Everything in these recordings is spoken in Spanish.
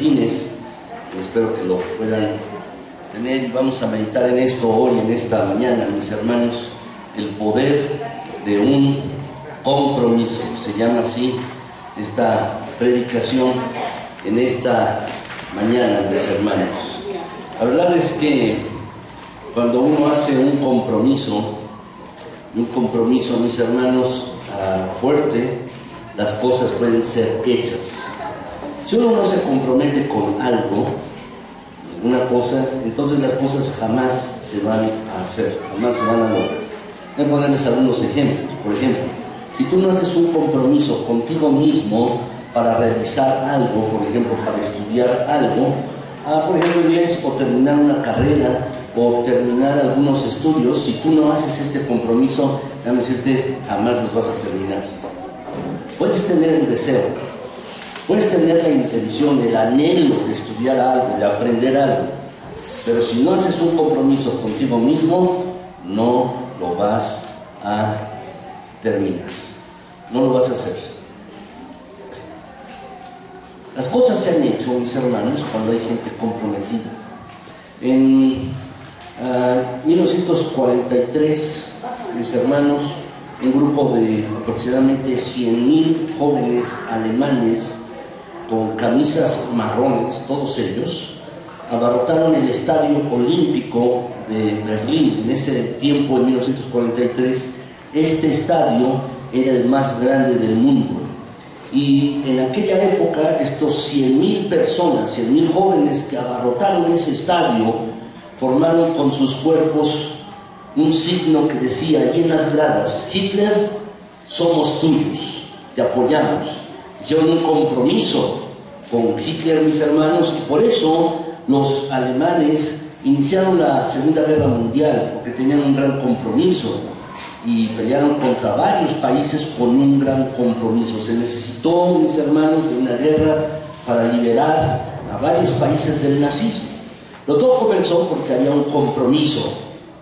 boletines, espero que lo puedan tener, y vamos a meditar en esto hoy, en esta mañana, mis hermanos, el poder de un compromiso. Se llama así esta predicación en esta mañana, mis hermanos. La verdad es que cuando uno hace un compromiso, mis hermanos, fuerte, las cosas pueden ser hechas. Si uno no se compromete con algo, una cosa, entonces las cosas jamás se van a hacer, jamás se van a lograr. Voy a ponerles algunos ejemplos. Por ejemplo, si tú no haces un compromiso contigo mismo para realizar algo, por ejemplo, para estudiar algo, por ejemplo, inglés, o terminar una carrera, o terminar algunos estudios, si tú no haces este compromiso, déjame decirte, jamás los vas a terminar. Puedes tener el deseo, puedes tener la intención, el anhelo de estudiar algo, de aprender algo, pero si no haces un compromiso contigo mismo, no lo vas a terminar, no lo vas a hacer. Las cosas se han hecho, mis hermanos, cuando hay gente comprometida. En 1943, mis hermanos, un grupo de aproximadamente 100,000 jóvenes alemanes con camisas marrones, todos ellos, abarrotaron el Estadio Olímpico de Berlín. En ese tiempo, en 1943, este estadio era el más grande del mundo. Y en aquella época, estos 100,000 personas, 100,000 jóvenes que abarrotaron ese estadio, formaron con sus cuerpos un signo que decía allí en las gradas: Hitler, somos tuyos, te apoyamos. Hicieron un compromiso con Hitler, mis hermanos, y por eso los alemanes iniciaron la Segunda Guerra Mundial, porque tenían un gran compromiso y pelearon contra varios países con un gran compromiso. Se necesitó, mis hermanos, de una guerra para liberar a varios países del nazismo. Pero todo comenzó porque había un compromiso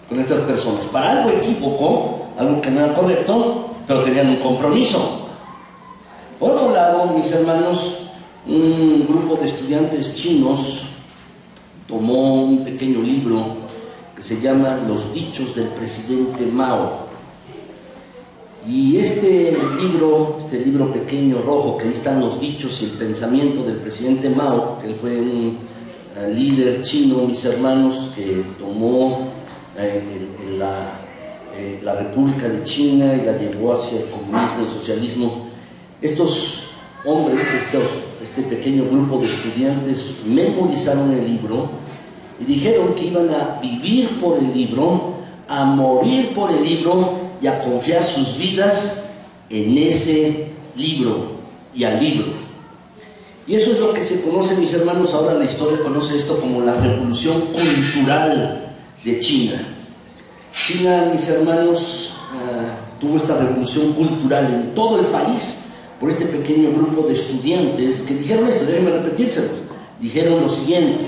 con estas personas. Para algo equivocó, algo que no era correcto, pero tenían un compromiso. Por otro lado, mis hermanos, un grupo de estudiantes chinos tomó un pequeño libro que se llama Los dichos del presidente Mao. Y este libro pequeño rojo, que ahí están los dichos y el pensamiento del presidente Mao, que él fue un líder chino, mis hermanos, que tomó la República de China y la llevó hacia el comunismo, el socialismo. Estos hombres, este pequeño grupo de estudiantes, memorizaron el libro y dijeron que iban a vivir por el libro, a morir por el libro y a confiar sus vidas en ese libro y al libro. Y eso es lo que se conoce, mis hermanos, ahora la historia conoce esto como la revolución cultural de China. China, mis hermanos, tuvo esta revolución cultural en todo el país por este pequeño grupo de estudiantes que dijeron esto, déjenme repetírselo. Dijeron lo siguiente: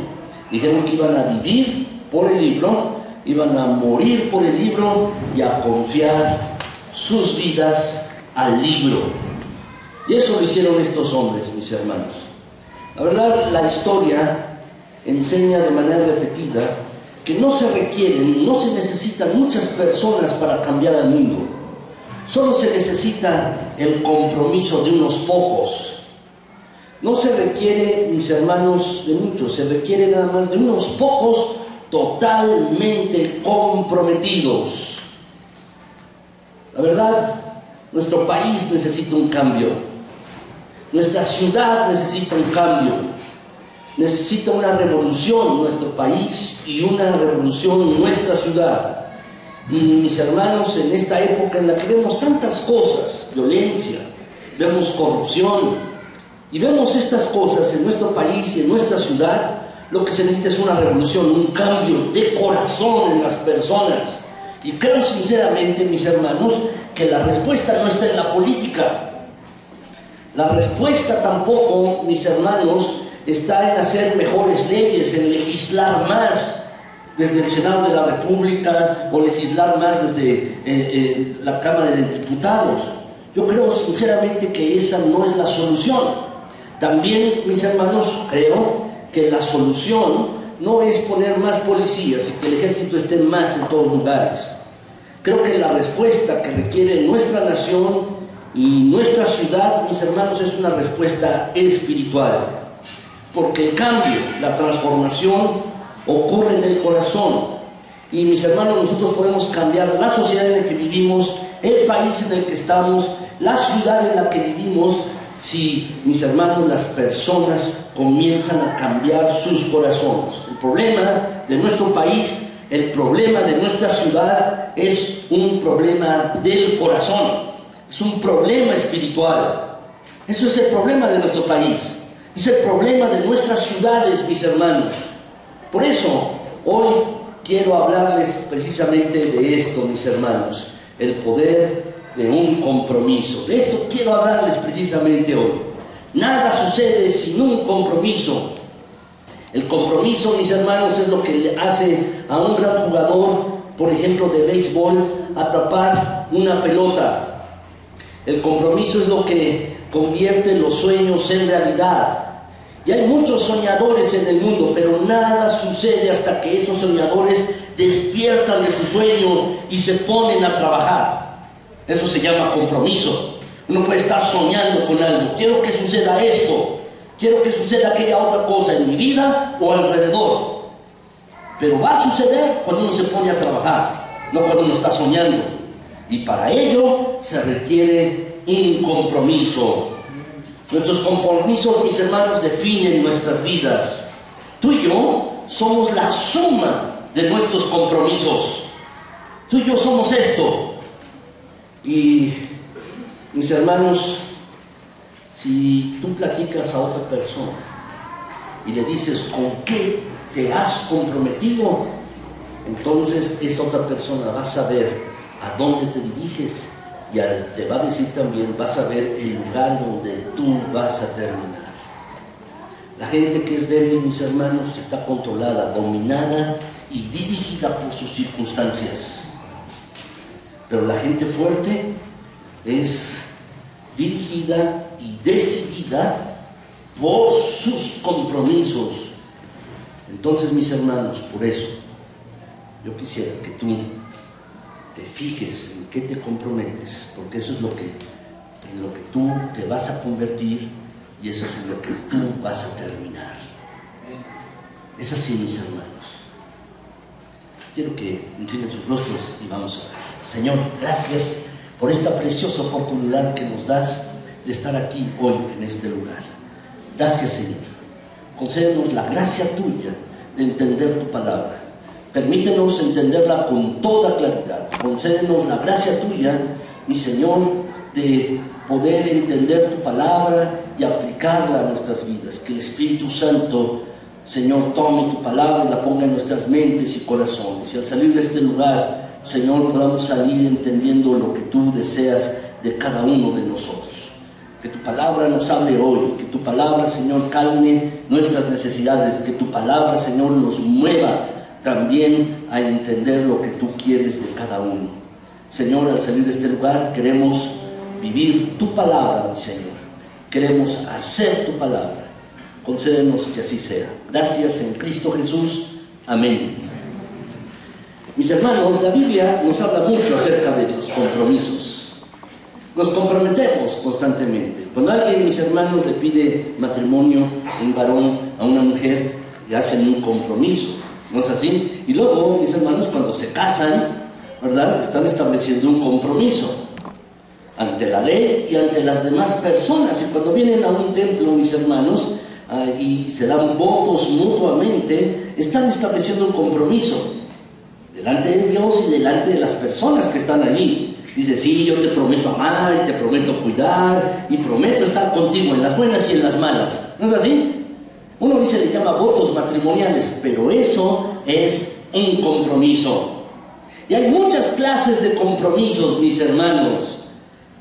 dijeron que iban a vivir por el libro, iban a morir por el libro y a confiar sus vidas al libro. Y eso lo hicieron estos hombres, mis hermanos. La verdad, la historia enseña de manera repetida que no se requieren, no se necesitan muchas personas para cambiar al mundo. Solo se necesita el compromiso de unos pocos. No se requiere, mis hermanos, de muchos, se requiere nada más de unos pocos totalmente comprometidos. La verdad, nuestro país necesita un cambio. Nuestra ciudad necesita un cambio. Necesita una revolución nuestro país y una revolución nuestra ciudad. Y mis hermanos, en esta época en la que vemos tantas cosas, violencia, vemos corrupción, y vemos estas cosas en nuestro país y en nuestra ciudad, lo que se necesita es una revolución, un cambio de corazón en las personas. Y creo sinceramente, mis hermanos, que la respuesta no está en la política. La respuesta tampoco, mis hermanos, está en hacer mejores leyes, en legislar más desde el Senado de la República o legislar más desde la Cámara de Diputados. Yo creo sinceramente que esa no es la solución. También, mis hermanos, creo que la solución no es poner más policías y que el ejército esté más en todos lugares. Creo que la respuesta que requiere nuestra nación y nuestra ciudad, mis hermanos, es una respuesta espiritual. Porque el cambio, la transformación ocurre en el corazón. Y mis hermanos, nosotros podemos cambiar la sociedad en la que vivimos, el país en el que estamos, la ciudad en la que vivimos, si, mis hermanos, las personas comienzan a cambiar sus corazones. El problema de nuestro país, el problema de nuestra ciudad es un problema del corazón, es un problema espiritual. Eso es el problema de nuestro país, es el problema de nuestras ciudades, mis hermanos. Por eso, hoy quiero hablarles precisamente de esto, mis hermanos, el poder de un compromiso. De esto quiero hablarles precisamente hoy. Nada sucede sin un compromiso. El compromiso, mis hermanos, es lo que le hace a un gran jugador, por ejemplo, de béisbol, atrapar una pelota. El compromiso es lo que convierte los sueños en realidad. Y hay muchos soñadores en el mundo, pero nada sucede hasta que esos soñadores despiertan de su sueño y se ponen a trabajar. Eso se llama compromiso. Uno puede estar soñando con algo. Quiero que suceda esto, quiero que suceda aquella otra cosa en mi vida o alrededor. Pero va a suceder cuando uno se pone a trabajar, no cuando uno está soñando. Y para ello se requiere un compromiso. Nuestros compromisos, mis hermanos, definen nuestras vidas. Tú y yo somos la suma de nuestros compromisos. Tú y yo somos esto. Y, mis hermanos, si tú platicas a otra persona y le dices con qué te has comprometido, entonces esa otra persona va a saber a dónde te diriges. Y te va a decir también, vas a ver el lugar donde tú vas a terminar. La gente que es débil, mis hermanos, está controlada, dominada y dirigida por sus circunstancias. Pero la gente fuerte es dirigida y decidida por sus compromisos. Entonces, mis hermanos, por eso, yo quisiera que tú te fijes en qué te comprometes, porque eso es en lo que tú te vas a convertir y eso es en lo que tú vas a terminar. Es así, mis hermanos. Quiero que inclinen sus rostros y vamos a ver. Señor, gracias por esta preciosa oportunidad que nos das de estar aquí hoy en este lugar. Gracias, Señor. Concédenos la gracia tuya de entender tu palabra. Permítenos entenderla con toda claridad. Concédenos la gracia tuya, mi Señor, de poder entender tu palabra y aplicarla a nuestras vidas. Que el Espíritu Santo, Señor, tome tu palabra y la ponga en nuestras mentes y corazones. Y al salir de este lugar, Señor, podamos salir entendiendo lo que tú deseas de cada uno de nosotros. Que tu palabra nos hable hoy. Que tu palabra, Señor, calme nuestras necesidades. Que tu palabra, Señor, nos mueva también a entender lo que tú quieres de cada uno. Señor, al salir de este lugar queremos vivir tu palabra, mi Señor. Queremos hacer tu palabra. Concédenos que así sea. Gracias en Cristo Jesús. Amén. Mis hermanos, la Biblia nos habla mucho acerca de los compromisos. Nos comprometemos constantemente. Cuando alguien, mis hermanos, le pide matrimonio, un varón a una mujer, le hacen un compromiso. ¿No es así? Y luego, mis hermanos, cuando se casan, ¿verdad?, están estableciendo un compromiso ante la ley y ante las demás personas. Y cuando vienen a un templo, mis hermanos, y se dan votos mutuamente, están estableciendo un compromiso delante de Dios y delante de las personas que están allí. Dice, sí, yo te prometo amar y te prometo cuidar y prometo estar contigo en las buenas y en las malas. ¿No es así? Uno dice, le llama votos matrimoniales, pero eso es un compromiso. Y hay muchas clases de compromisos, mis hermanos.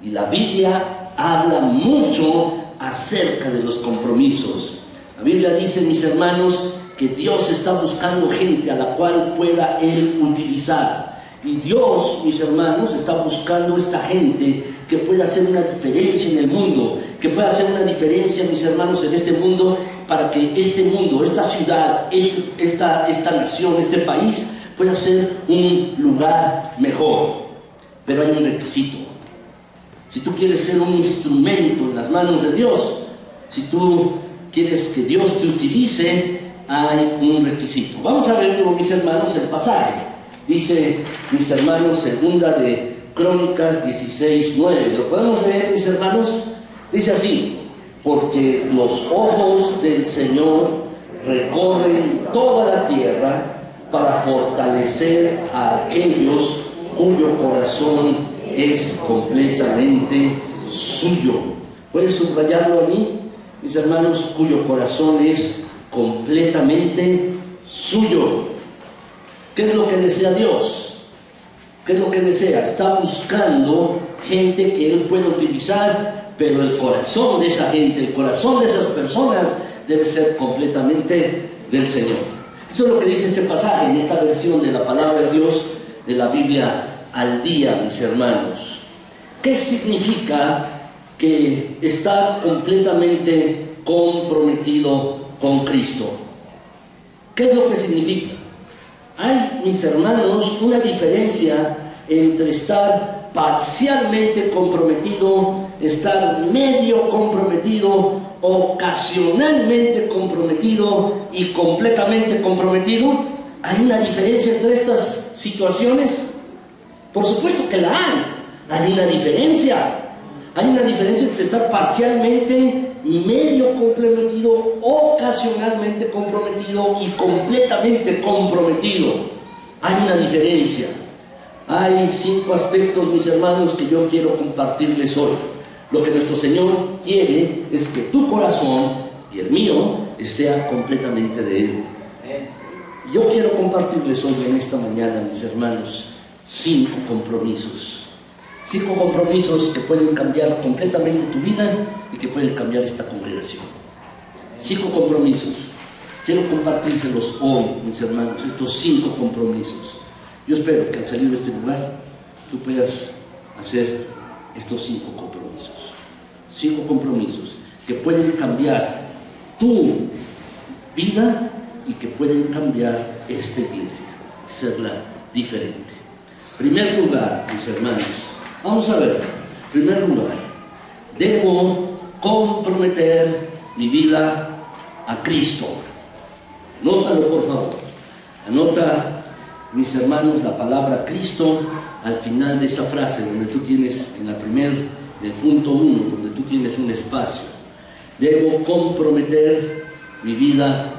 Y la Biblia habla mucho acerca de los compromisos. La Biblia dice, mis hermanos, que Dios está buscando gente a la cual pueda Él utilizar. Y Dios, mis hermanos, está buscando esta gente que pueda hacer una diferencia en el mundo, que pueda hacer una diferencia, mis hermanos, en este mundo, para que este mundo, esta ciudad, esta nación, este país, pueda ser un lugar mejor. Pero hay un requisito. Si tú quieres ser un instrumento en las manos de Dios, si tú quieres que Dios te utilice, hay un requisito. Vamos a verlo, mis hermanos, el pasaje. Dice, mis hermanos, segunda de Crónicas 16:9. ¿Lo podemos leer, mis hermanos? Dice así: porque los ojos del Señor recorren toda la tierra para fortalecer a aquellos cuyo corazón es completamente suyo. ¿Puedes subrayarlo allí, mis hermanos? Cuyo corazón es completamente suyo. ¿Qué es lo que desea Dios? ¿Qué es lo que desea? Está buscando gente que Él pueda utilizar, pero el corazón de esa gente, el corazón de esas personas debe ser completamente del Señor. Eso es lo que dice este pasaje en esta versión de la palabra de Dios de la Biblia al día, mis hermanos. ¿Qué significa que está completamente comprometido con Cristo? ¿Qué es lo que significa? Hay, mis hermanos, una diferencia entre estar parcialmente comprometido, estar medio comprometido, ocasionalmente comprometido y completamente comprometido. ¿Hay una diferencia entre estas situaciones? Por supuesto que la hay. Hay una diferencia. Hay una diferencia entre estar parcialmente, medio comprometido, ocasionalmente comprometido y completamente comprometido. Hay una diferencia. Hay 5 aspectos, mis hermanos, que yo quiero compartirles hoy. Lo que nuestro Señor quiere es que tu corazón y el mío sea completamente de Él. Yo quiero compartirles hoy en esta mañana, mis hermanos, 5 compromisos. 5 compromisos que pueden cambiar completamente tu vida y que pueden cambiar esta congregación. 5 compromisos. Quiero compartírselos hoy, mis hermanos, estos 5 compromisos. Yo espero que al salir de este lugar tú puedas hacer estos 5 compromisos. 5 compromisos que pueden cambiar tu vida y que pueden cambiar esta iglesia, hacerla diferente. En primer lugar, mis hermanos, vamos a ver. En primer lugar, debo comprometer mi vida a Cristo. Anótalo, por favor. Anota, mis hermanos, la palabra Cristo al final de esa frase, donde tú tienes en el punto 1, donde tú tienes un espacio. Debo comprometer mi vida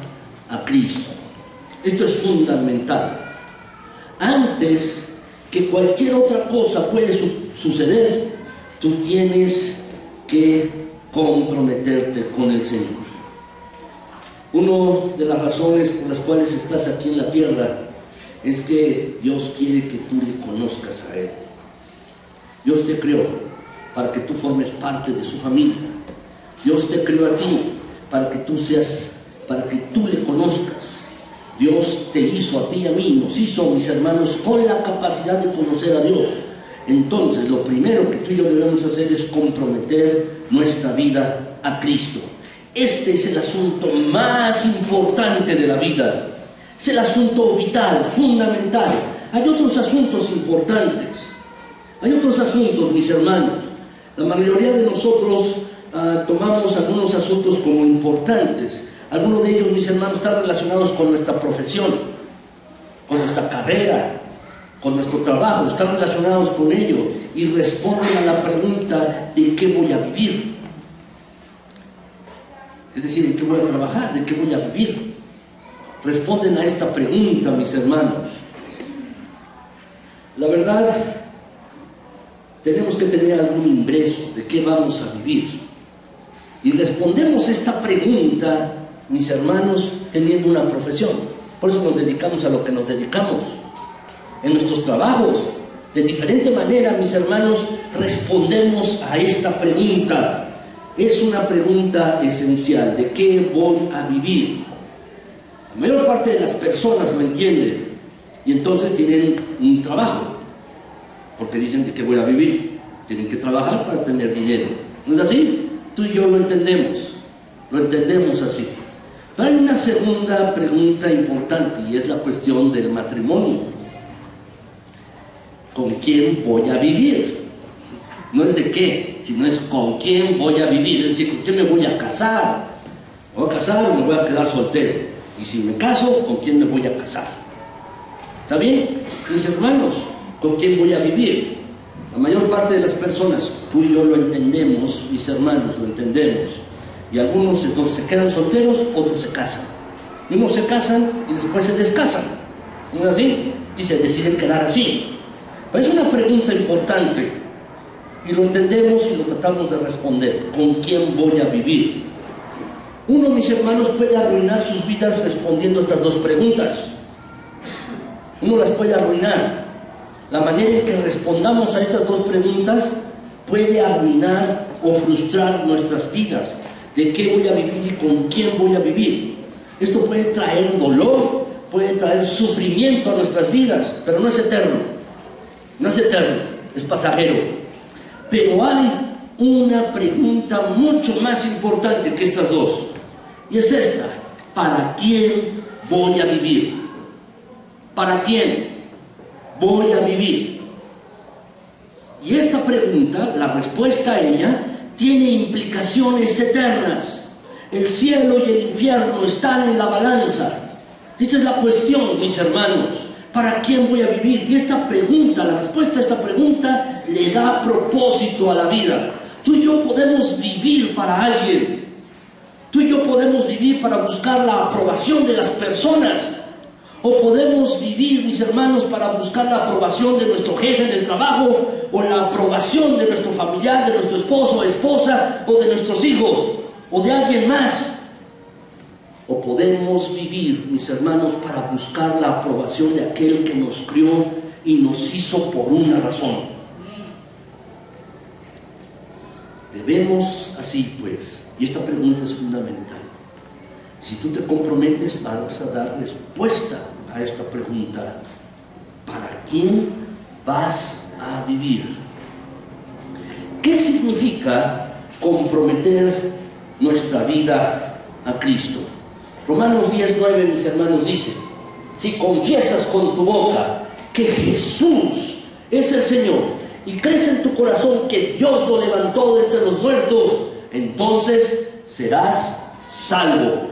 a Cristo. Esto es fundamental. Antes que cualquier otra cosa puede suceder, tú tienes que comprometerte con el Señor. Una de las razones por las cuales estás aquí en la tierra es que Dios quiere que tú le conozcas a Él. Dios te creó para que tú formes parte de su familia. Dios te creó a ti para que tú le conozcas. Dios te hizo a ti y a mí, nos hizo, mis hermanos, con la capacidad de conocer a Dios. Entonces, lo primero que tú y yo debemos hacer es comprometer nuestra vida a Cristo. Este es el asunto más importante de la vida. Es el asunto vital, fundamental. Hay otros asuntos importantes. Hay otros asuntos, mis hermanos. La mayoría de nosotros tomamos algunos asuntos como importantes. Algunos de ellos, mis hermanos, están relacionados con nuestra profesión, con nuestra carrera, con nuestro trabajo. Están relacionados con ello y responden a la pregunta: ¿de qué voy a vivir? Es decir, ¿en qué voy a trabajar? ¿De qué voy a vivir? Responden a esta pregunta, mis hermanos. La verdad, tenemos que tener algún ingreso. ¿De qué vamos a vivir? Y respondemos esta pregunta, mis hermanos, teniendo una profesión. Por eso nos dedicamos a lo que nos dedicamos. En nuestros trabajos, de diferente manera, mis hermanos, respondemos a esta pregunta. Es una pregunta esencial: ¿de qué voy a vivir? La mayor parte de las personas lo entienden y entonces tienen un trabajo, porque dicen: ¿de qué voy a vivir? tienen que trabajar para tener dinero. ¿No es así? Tú y yo lo entendemos así. Pero hay una segunda pregunta importante y es la cuestión del matrimonio. ¿Con quién voy a vivir? No es de qué, sino es con quién voy a vivir. Es decir, ¿con quién me voy a casar? ¿Me voy a casar o me voy a quedar soltero? Y si me caso, ¿con quién me voy a casar? ¿Está bien? Mis hermanos, ¿con quién voy a vivir? La mayor parte de las personas, tú y yo lo entendemos, mis hermanos, lo entendemos. Y algunos entonces se quedan solteros, otros se casan. Unos se casan y después se descasan. ¿No es así? Y se deciden quedar así. Pero es una pregunta importante. Y lo entendemos y lo tratamos de responder. ¿Con quién voy a vivir? Uno, mis hermanos, puede arruinar sus vidas respondiendo a estas dos preguntas. Uno las puede arruinar. La manera en que respondamos a estas dos preguntas puede arruinar o frustrar nuestras vidas. ¿De qué voy a vivir y con quién voy a vivir? Esto puede traer dolor, puede traer sufrimiento a nuestras vidas, pero no es eterno. No es eterno, es pasajero. Pero hay una pregunta mucho más importante que estas dos. Y es esta: ¿para quién voy a vivir? ¿Para quién voy a vivir? Y esta pregunta, la respuesta a ella, tiene implicaciones eternas. El cielo y el infierno están en la balanza. Esta es la cuestión, mis hermanos. ¿Para quién voy a vivir? Y esta pregunta, la respuesta a esta pregunta, le da propósito a la vida. Tú y yo podemos vivir para alguien. Tú y yo podemos vivir para buscar la aprobación de las personas. O podemos vivir, mis hermanos, para buscar la aprobación de nuestro jefe en el trabajo, o la aprobación de nuestro familiar, de nuestro esposo o esposa, o de nuestros hijos, o de alguien más. O podemos vivir, mis hermanos, para buscar la aprobación de aquel que nos crió y nos hizo por una razón. Debemos así, pues, y esta pregunta es fundamental. Si tú te comprometes, vas a dar respuesta a esta pregunta. ¿Para quién vas a vivir? ¿Qué significa comprometer nuestra vida a Cristo? Romanos 10:9, mis hermanos, dice: si confiesas con tu boca que Jesús es el Señor y crees en tu corazón que Dios lo levantó de entre los muertos, entonces serás salvo.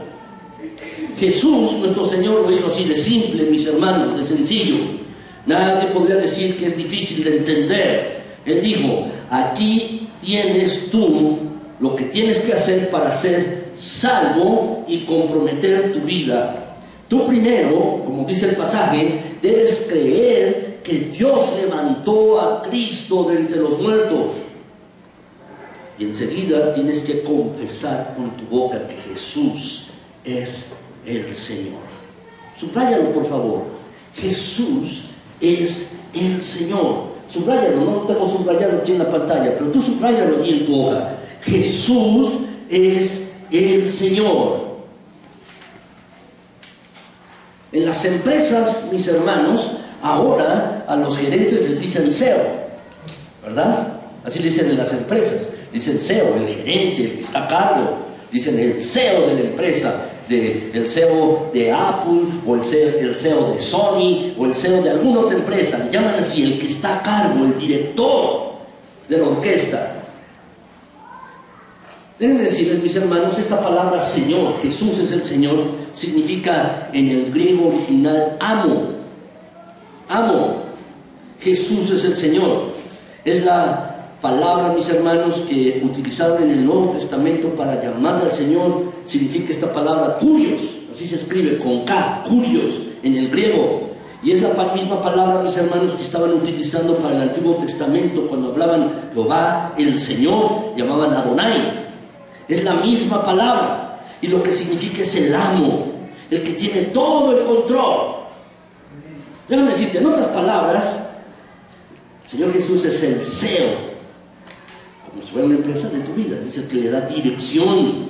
Jesús, nuestro Señor, lo hizo así de simple, mis hermanos, de sencillo. Nadie podría decir que es difícil de entender. Él dijo: aquí tienes tú lo que tienes que hacer para ser salvo y comprometer tu vida. Tú primero, como dice el pasaje, debes creer que Dios levantó a Cristo de entre los muertos. Y enseguida tienes que confesar con tu boca que Jesús es el Señor. Subráyalo, por favor. Jesús es el Señor. Subráyalo, no lo tengo subrayado aquí en la pantalla, pero tú subráyalo allí en tu hoja. Jesús es el Señor. En las empresas, mis hermanos, ahora a los gerentes les dicen CEO, ¿verdad? Así dicen en las empresas. Dicen CEO, el gerente, el que está a cargo. Dicen el CEO de la empresa, el CEO de Apple, o el CEO de Sony, o el CEO de alguna otra empresa. Le llaman así, el que está a cargo, el director de la orquesta. Déjenme decirles, mis hermanos, esta palabra Señor, Jesús es el Señor, significa en el griego original amo. Amo. Jesús es el Señor. Es la palabra, mis hermanos, que utilizaron en el Nuevo Testamento para llamarle al Señor. Significa esta palabra Kurios, así se escribe con K, Kurios en el griego. Y es la misma palabra, mis hermanos, que estaban utilizando para el Antiguo Testamento cuando hablaban Jehová, el Señor, llamaban Adonai. Es la misma palabra, y lo que significa es el amo, el que tiene todo el control. Déjame decirte, en otras palabras, el Señor Jesús es el CEO, como si fuera una empresa de tu vida. Es el que le da dirección,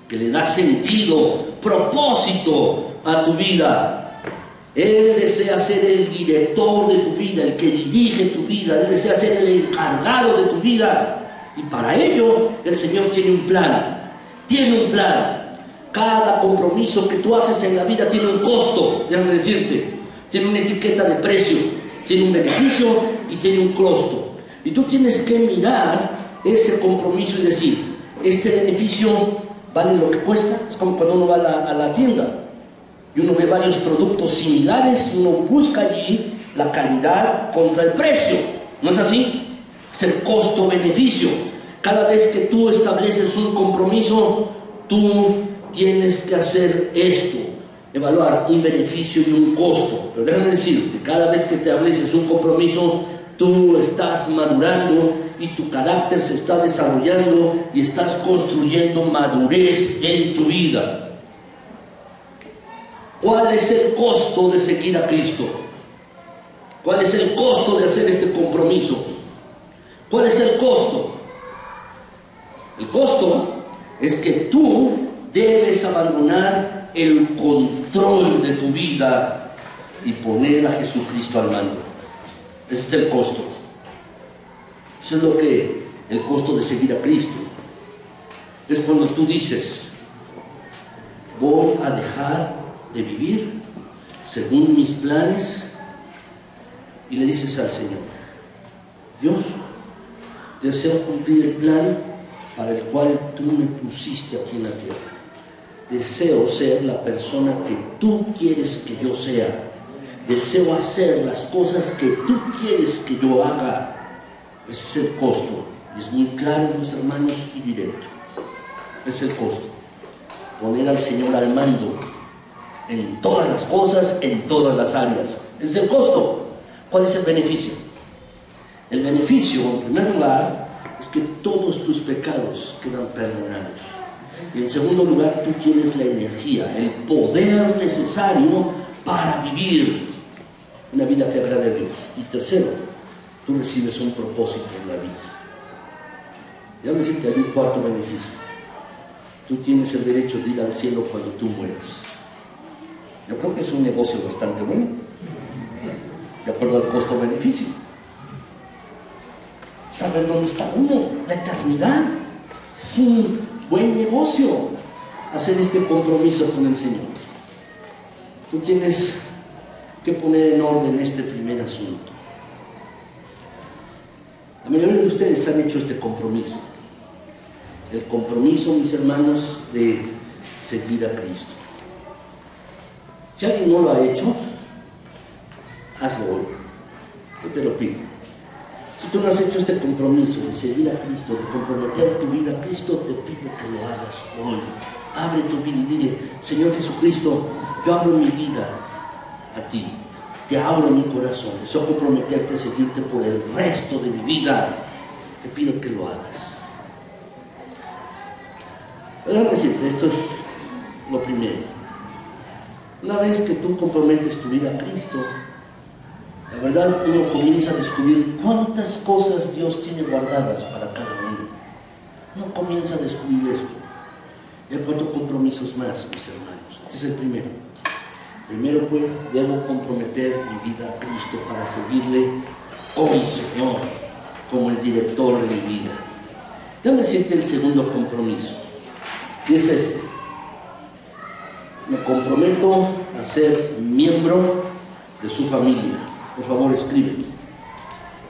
que le da sentido, propósito a tu vida. Él desea ser el director de tu vida, el que dirige tu vida. Él desea ser el encargado de tu vida. Y para ello el Señor tiene un plan. Tiene un plan. Cada compromiso que tú haces en la vida tiene un costo, déjame decirte. Tiene una etiqueta de precio, tiene un beneficio y tiene un costo. Y tú tienes que mirar ese compromiso y decir, ¿este beneficio vale lo que cuesta? Es como cuando uno va a la tienda y uno ve varios productos similares y uno busca allí la calidad contra el precio. ¿No es así? Es el costo-beneficio. Cada vez que tú estableces un compromiso, tú tienes que hacer esto, evaluar un beneficio y un costo. Pero déjame decirte, cada vez que te estableces un compromiso, tú estás madurando y tu carácter se está desarrollando y estás construyendo madurez en tu vida. ¿Cuál es el costo de seguir a Cristo? ¿Cuál es el costo de hacer este compromiso? ¿Cuál es el costo? El costo es que tú debes abandonar el control de tu vida y poner a Jesucristo al mando. Ese es el costo. Eso es lo que el costo de seguir a Cristo. Es cuando tú dices, voy a dejar de vivir según mis planes, y le dices al Señor, Dios, deseo cumplir el plan para el cual tú me pusiste aquí en la tierra. Deseo ser la persona que tú quieres que yo sea. Deseo hacer las cosas que tú quieres que yo haga. Ese es el costo. Y es muy claro, mis hermanos, y directo. Es el costo. Poner al Señor al mando en todas las cosas, en todas las áreas. Ese es el costo. ¿Cuál es el beneficio? El beneficio, en primer lugar, es que todos tus pecados quedan perdonados. Y en segundo lugar, tú tienes la energía, el poder necesario para vivir una vida que agrade a Dios. Y tercero, tú recibes un propósito en la vida. Ya me decir que hay un cuarto beneficio. Tú tienes el derecho de ir al cielo cuando tú mueras. Yo creo que es un negocio bastante bueno, de acuerdo al costo-beneficio. Saber dónde está uno, la eternidad. Es un buen negocio hacer este compromiso con el Señor. Tú tienes que poner en orden este primer asunto. La mayoría de ustedes han hecho este compromiso. El compromiso, mis hermanos, de seguir a Cristo. Si alguien no lo ha hecho, hazlo hoy. Yo te lo pido. Si tú no has hecho este compromiso de seguir a Cristo, de comprometer tu vida a Cristo, te pido que lo hagas hoy. Abre tu vida y dile, Señor Jesucristo, yo abro mi vida a ti. Te abro mi corazón. Deseo comprometerte a seguirte por el resto de mi vida. Te pido que lo hagas. Déjame decirte, esto es lo primero. Una vez que tú comprometes tu vida a Cristo, la verdad uno comienza a descubrir cuántas cosas Dios tiene guardadas para cada uno. Uno comienza a descubrir esto. Y hay 4 compromisos más, mis hermanos. Este es el primero. Primero, pues, debo comprometer mi vida a Cristo para seguirle como Señor, como el director de mi vida. Déjame decirte el segundo compromiso. Y es este. Me comprometo a ser miembro de su familia. Por favor, escribe.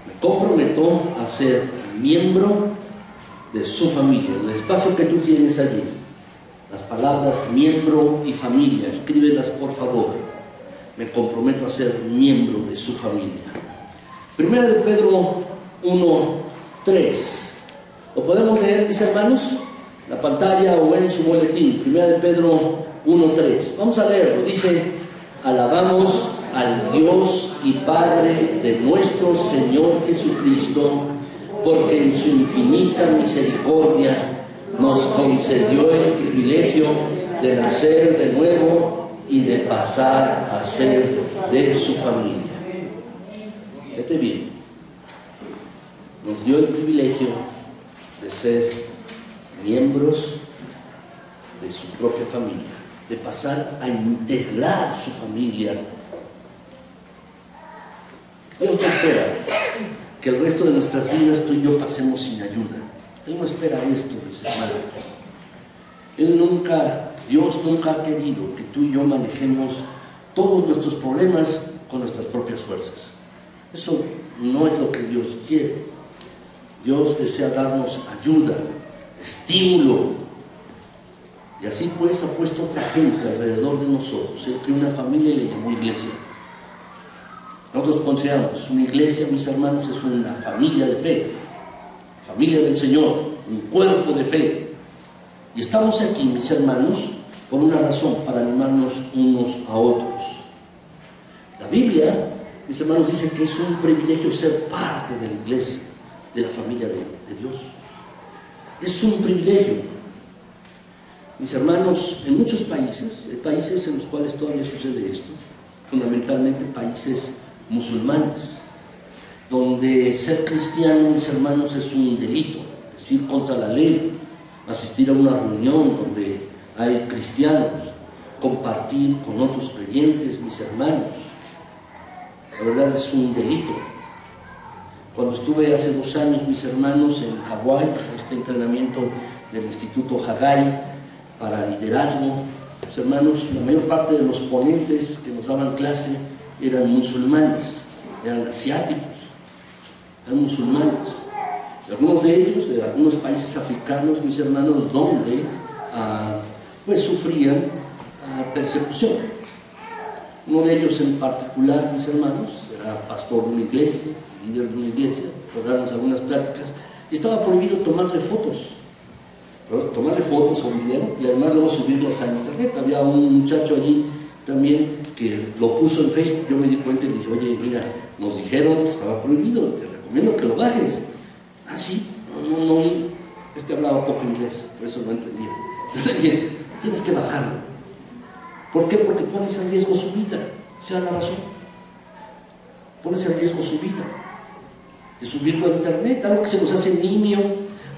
Me comprometo a ser miembro de su familia. En el espacio que tú tienes allí, las palabras miembro y familia, escríbelas por favor. Me comprometo a ser miembro de su familia. Primera de Pedro 1:3. ¿Lo podemos leer, mis hermanos? La pantalla o en su boletín. Primera de Pedro 1:3. Vamos a leerlo. Dice, alabamos al Dios y Padre de nuestro Señor Jesucristo, porque en su infinita misericordia nos concedió el privilegio de nacer de nuevo y de pasar a ser de su familia. Fíjate bien, nos dio el privilegio de ser miembros de su propia familia, de pasar a integrar su familia Dios no espera que el resto de nuestras vidas tú y yo pasemos sin ayuda. Él no espera esto, mis hermanos. Dios nunca ha querido que tú y yo manejemos todos nuestros problemas con nuestras propias fuerzas. Eso no es lo que Dios quiere. Dios desea darnos ayuda, estímulo. Y así pues ha puesto otra gente alrededor de nosotros. Él creó una familia y le llamó iglesia. Nosotros consideramos una iglesia, mis hermanos, es una familia de fe, familia del Señor, un cuerpo de fe. Y estamos aquí, mis hermanos, por una razón, para animarnos unos a otros. La Biblia, mis hermanos, dice que es un privilegio ser parte de la iglesia, de la familia de Dios. Es un privilegio. Mis hermanos, en muchos países, hay países en los cuales todavía sucede esto, fundamentalmente países musulmanes, donde ser cristiano, mis hermanos, es un delito, es decir, contra la ley, asistir a una reunión donde hay cristianos, compartir con otros creyentes, mis hermanos. La verdad es un delito. Cuando estuve hace 2 años, mis hermanos, en Hawái, este entrenamiento del Instituto Haggai para liderazgo, mis hermanos, la mayor parte de los ponentes que nos daban clase eran musulmanes, eran asiáticos, eran musulmanes. Y algunos de ellos, de algunos países africanos, mis hermanos, donde pues sufrían persecución. Uno de ellos en particular, mis hermanos, era pastor de una iglesia, líder de una iglesia, para darnos algunas pláticas, y estaba prohibido tomarle fotos a un video y además luego subirlas a internet. Había un muchacho allí también que lo puso en Facebook. Yo me di cuenta y le dije, oye, mira, nos dijeron que estaba prohibido, te recomiendo que lo bajes. Ah, sí, no, este hablaba poco inglés, por eso no entendía. Entonces le dije, tienes que bajarlo. ¿Por qué? Porque pones en riesgo su vida, esa era la razón. Pones en riesgo su vida, de subirlo a internet, algo que se nos hace nimio,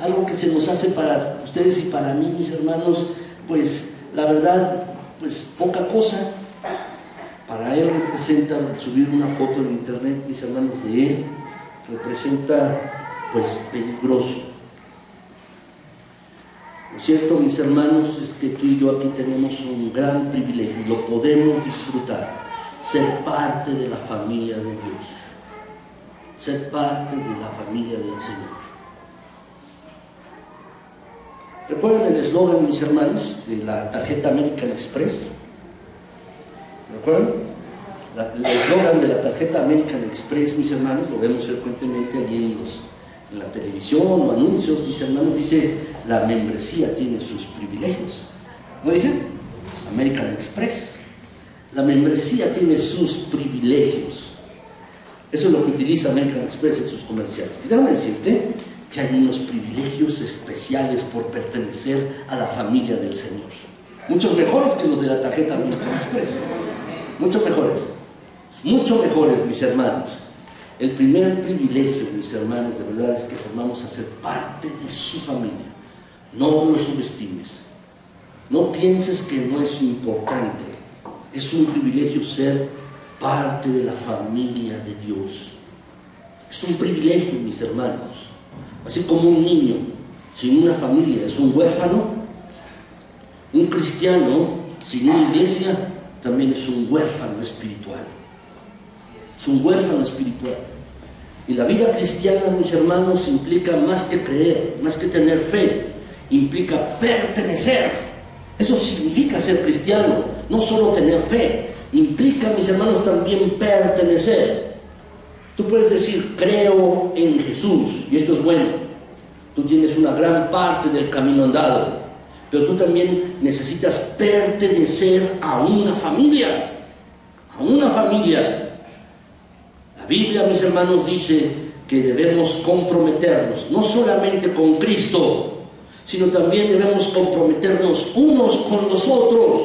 algo que se nos hace para ustedes y para mí, mis hermanos, pues la verdad, pues poca cosa. Para él representa subir una foto en internet, mis hermanos, de él, representa pues peligroso. Lo cierto, mis hermanos, es que tú y yo aquí tenemos un gran privilegio y lo podemos disfrutar, ser parte de la familia de Dios, ser parte de la familia del Señor. ¿Recuerdan el eslogan, mis hermanos, de la tarjeta American Express? ¿Recuerdan? El eslogan de la tarjeta American Express, mis hermanos, lo vemos frecuentemente allí en la televisión o anuncios, mis hermanos, dice, la membresía tiene sus privilegios. ¿No dice? American Express. La membresía tiene sus privilegios. Eso es lo que utiliza American Express en sus comerciales. Y déjame decirte que hay unos privilegios especiales por pertenecer a la familia del Señor. Muchos mejores que los de la tarjeta American Express. Muchos mejores. Mucho mejores, mis hermanos. El primer privilegio, mis hermanos, de verdad es que formamos a ser parte de su familia. No lo subestimes. No pienses que no es importante. Es un privilegio ser parte de la familia de Dios. Es un privilegio, mis hermanos. Así como un niño sin una familia es un huérfano, un cristiano sin una iglesia también es un huérfano espiritual. Es un huérfano espiritual. Y la vida cristiana, mis hermanos, implica más que creer, más que tener fe, implica pertenecer. Eso significa ser cristiano, no solo tener fe, implica, mis hermanos, también pertenecer. Tú puedes decir, creo en Jesús, y esto es bueno. Tú tienes una gran parte del camino andado, pero tú también necesitas pertenecer a una familia, a una familia. La Biblia, mis hermanos, dice que debemos comprometernos, no solamente con Cristo, sino también debemos comprometernos unos con los otros.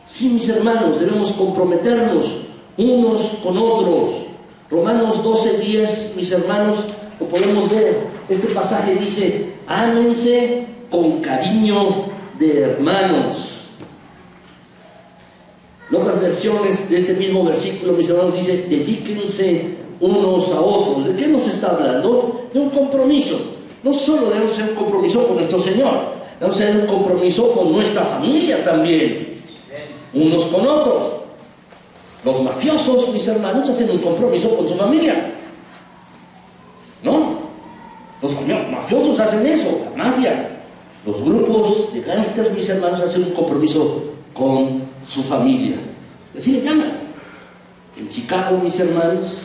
Sí, mis hermanos, debemos comprometernos unos con otros. Romanos 12:10, mis hermanos, lo podemos ver. Este pasaje dice, ámense con cariño de hermanos. En otras versiones de este mismo versículo, mis hermanos, dice, dedíquense unos a otros. ¿De qué nos está hablando? De un compromiso. No solo debemos ser un compromiso con nuestro Señor, debemos ser un compromiso con nuestra familia también, unos con otros. Los mafiosos, mis hermanos, hacen un compromiso con su familia, ¿no? Los mafiosos hacen eso, la mafia. Los grupos de gángsters, mis hermanos, hacen un compromiso con su familia. Así le llaman. En Chicago, mis hermanos,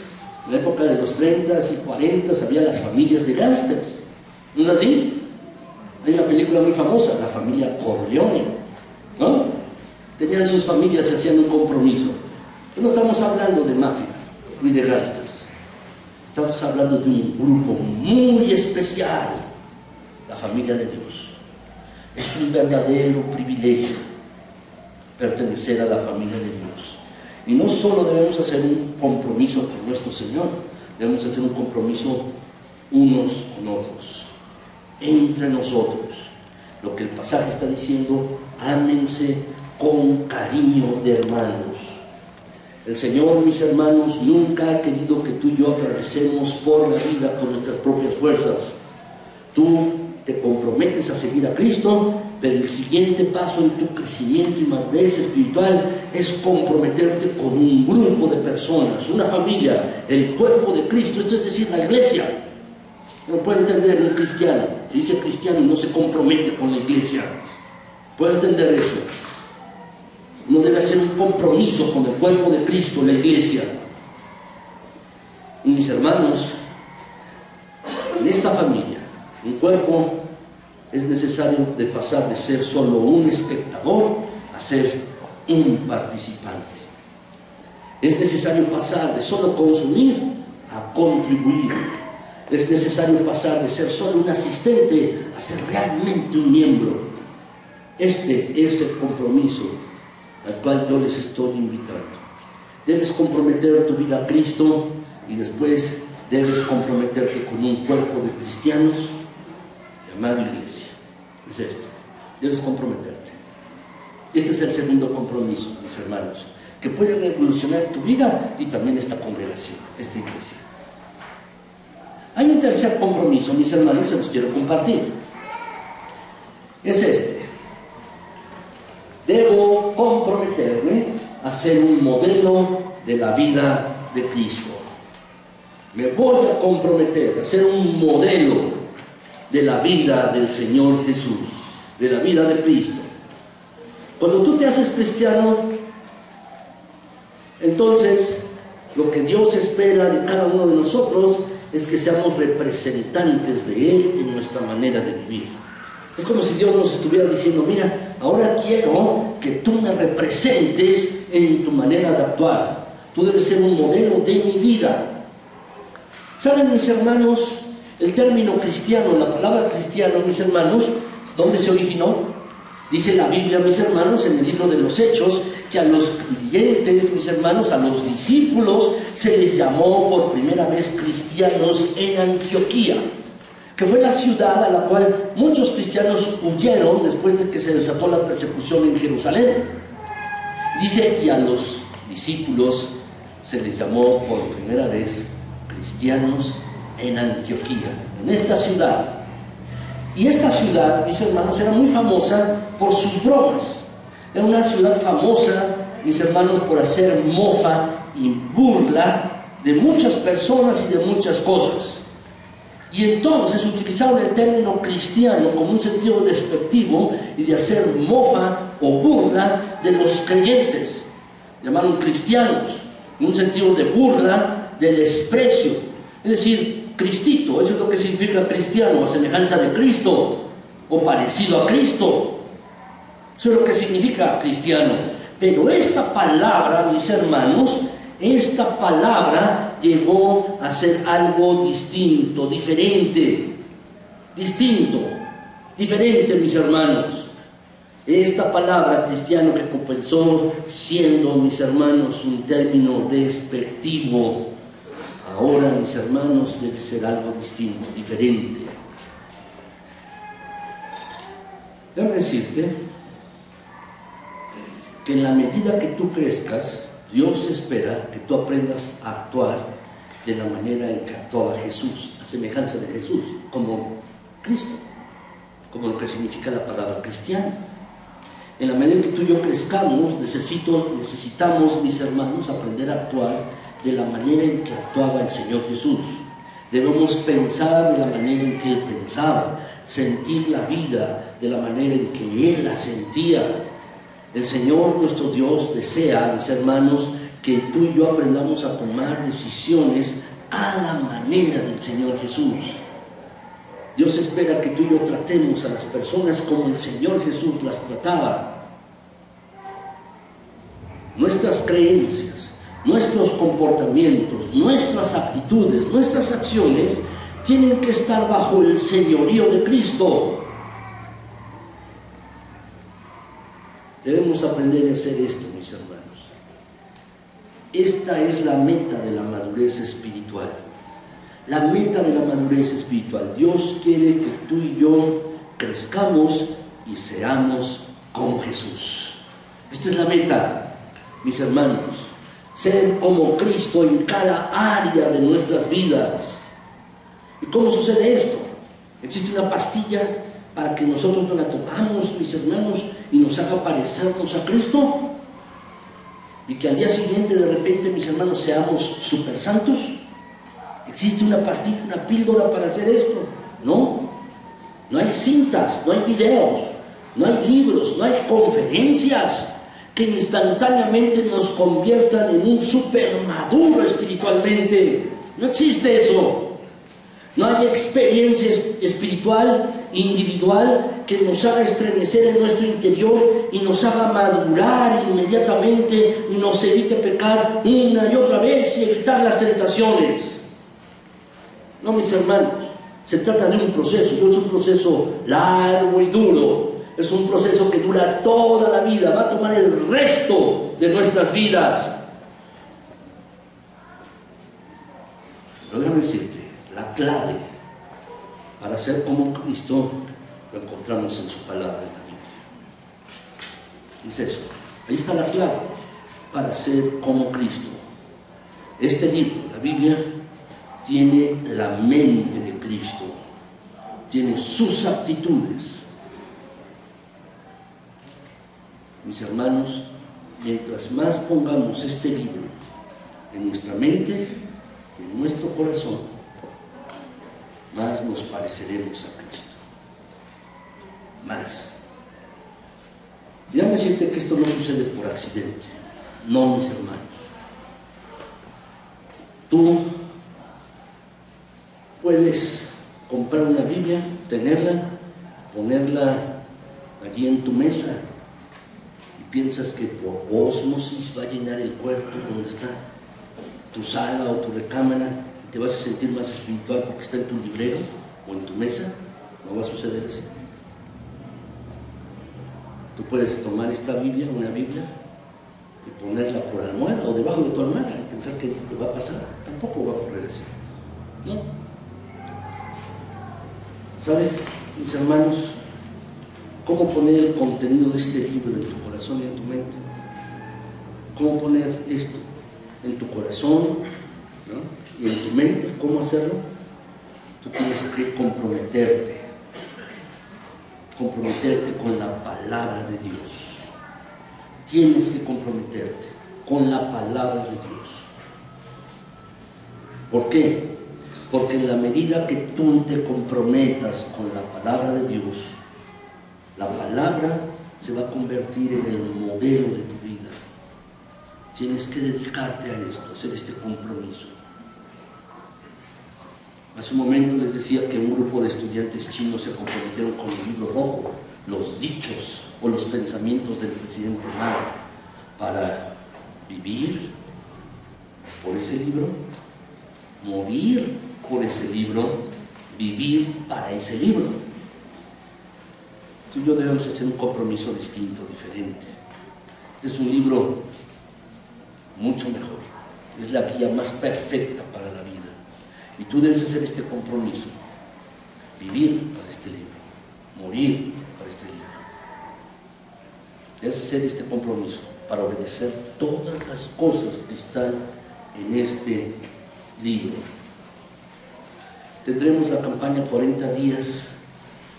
en la época de los 30s y 40s, había las familias de gángsters. ¿No es así? Hay una película muy famosa, la familia Corleone, ¿no? Tenían sus familias y hacían un compromiso. No estamos hablando de mafia ni de gángsters. Estamos hablando de un grupo muy especial, la familia de Dios. Es un verdadero privilegio pertenecer a la familia de Dios. Y no solo debemos hacer un compromiso con nuestro Señor, debemos hacer un compromiso unos con otros, entre nosotros. Lo que el pasaje está diciendo, ámense con cariño de hermanos. El Señor, mis hermanos, nunca ha querido que tú y yo atravesemos por la vida con nuestras propias fuerzas. Tú te comprometes a seguir a Cristo, pero el siguiente paso en tu crecimiento y madurez espiritual es comprometerte con un grupo de personas, una familia, el cuerpo de Cristo, esto es decir, la iglesia. No puede entender un cristiano, se dice cristiano y no se compromete con la iglesia. ¿Puede entender eso? No debe hacer un compromiso con el cuerpo de Cristo, la iglesia. Y mis hermanos, en esta familia, un cuerpo, es necesario de pasar de ser solo un espectador a ser un participante. Es necesario pasar de solo consumir a contribuir. Es necesario pasar de ser solo un asistente a ser realmente un miembro. Este es el compromiso al cual yo les estoy invitando. Debes comprometer tu vida a Cristo y después debes comprometerte con un cuerpo de cristianos llamado iglesia. Es esto, debes comprometerte. Este es el segundo compromiso, mis hermanos, que puede revolucionar tu vida y también esta congregación, esta iglesia. Hay un tercer compromiso, mis hermanos, se los quiero compartir. Es este. Debo comprometerme a ser un modelo de la vida de Cristo. Me voy a comprometer a ser un modelo de la vida del Señor Jesús, de la vida de Cristo. Cuando tú te haces cristiano, entonces lo que Dios espera de cada uno de nosotros es que seamos representantes de Él en nuestra manera de vivir. Es como si Dios nos estuviera diciendo, mira, ahora quiero que tú me representes en tu manera de actuar. Tú debes ser un modelo de mi vida. ¿Saben, mis hermanos, el término cristiano, la palabra cristiano, mis hermanos, ¿dónde se originó? Dice la Biblia, mis hermanos, en el libro de los Hechos, que a los creyentes, mis hermanos, a los discípulos, se les llamó por primera vez cristianos en Antioquía, que fue la ciudad a la cual muchos cristianos huyeron después de que se desató la persecución en Jerusalén. Dice, y a los discípulos se les llamó por primera vez cristianos en Antioquía, en esta ciudad. Y esta ciudad, mis hermanos, era muy famosa por sus bromas. Era una ciudad famosa, mis hermanos, por hacer mofa y burla de muchas personas y de muchas cosas. Y entonces utilizaron el término cristiano como un sentido despectivo y de hacer mofa o burla de los creyentes. Llamaron cristianos, en un sentido de burla, de desprecio. Es decir, Cristito, eso es lo que significa cristiano, a semejanza de Cristo o parecido a Cristo. Eso es lo que significa cristiano. Pero esta palabra, mis hermanos, esta palabra llegó a ser algo distinto, diferente, mis hermanos. Esta palabra cristiano que comenzó siendo, mis hermanos, un término despectivo, ahora, mis hermanos, debe ser algo distinto, diferente. Déjame decirte que en la medida que tú crezcas, Dios espera que tú aprendas a actuar de la manera en que actuaba Jesús, a semejanza de Jesús, como Cristo, como lo que significa la palabra cristiano. En la medida en que tú y yo crezcamos, necesitamos, mis hermanos, aprender a actuar de la manera en que actuaba el Señor Jesús. Debemos pensar de la manera en que Él pensaba, sentir la vida de la manera en que Él la sentía. El Señor nuestro Dios desea, mis hermanos, que tú y yo aprendamos a tomar decisiones a la manera del Señor Jesús. Dios espera que tú y yo tratemos a las personas como el Señor Jesús las trataba. Nuestras creencias, nuestros comportamientos, nuestras actitudes, nuestras acciones tienen que estar bajo el señorío de Cristo. Debemos aprender a hacer esto, mis hermanos. Esta es la meta de la madurez espiritual. La meta de la madurez espiritual. Dios quiere que tú y yo crezcamos y seamos como Jesús. Esta es la meta, mis hermanos. Ser como Cristo en cada área de nuestras vidas. ¿Y cómo sucede esto? Existe una pastilla para que nosotros no la tomamos, mis hermanos, y nos haga parecernos a Cristo, y que al día siguiente de repente, mis hermanos, seamos super santos. ¿Existe una pastilla, una píldora para hacer esto? No. No hay cintas, no hay videos, no hay libros, no hay conferencias que instantáneamente nos conviertan en un super maduro espiritualmente. No existe eso. No hay experiencia espiritual individual que nos haga estremecer en nuestro interior y nos haga madurar inmediatamente y nos evite pecar una y otra vez y evitar las tentaciones. No, mis hermanos, se trata de un proceso, no es un proceso largo y duro, es un proceso que dura toda la vida, va a tomar el resto de nuestras vidas. Pero déjame decirte, la clave para ser como Cristo lo encontramos en su palabra, en la Biblia. Es eso, ahí está la clave para ser como Cristo. Este libro, la Biblia, tiene la mente de Cristo, tiene sus actitudes. Mis hermanos, mientras más pongamos este libro en nuestra mente, en nuestro corazón, más nos pareceremos a Cristo. Más. Déjame decirte que esto no sucede por accidente. No, mis hermanos. Tú puedes comprar una Biblia, tenerla, ponerla allí en tu mesa y piensas que por ósmosis va a llenar el cuarto donde está tu sala o tu recámara y te vas a sentir más espiritual porque está en tu librero o en tu mesa. No va a suceder así. Tú puedes tomar esta Biblia, una Biblia, y ponerla por almohada o debajo de tu almohada y pensar que te va a pasar. Tampoco va a ocurrir así. ¿No? ¿Sabes, mis hermanos, cómo poner el contenido de este libro en tu corazón y en tu mente? ¿Cómo poner esto en tu corazón, ¿no? y en tu mente? ¿Cómo hacerlo? Tú tienes que comprometerte con la palabra de Dios. Tienes que comprometerte con la palabra de Dios. ¿Por qué? Porque en la medida que tú te comprometas con la palabra de Dios, la palabra se va a convertir en el modelo de tu vida. Tienes que dedicarte a esto, a hacer este compromiso. Hace un momento les decía que un grupo de estudiantes chinos se comprometieron con el libro rojo, los dichos o los pensamientos del presidente Mao, para vivir por ese libro, morir por ese libro, vivir para ese libro. Tú y yo debemos hacer un compromiso distinto, diferente. Este es un libro mucho mejor, es la guía más perfecta para la vida. Y tú debes hacer este compromiso, vivir para este libro, morir para este libro. Debes hacer este compromiso. para obedecer todas las cosas que están en este libro. Tendremos la campaña 40 días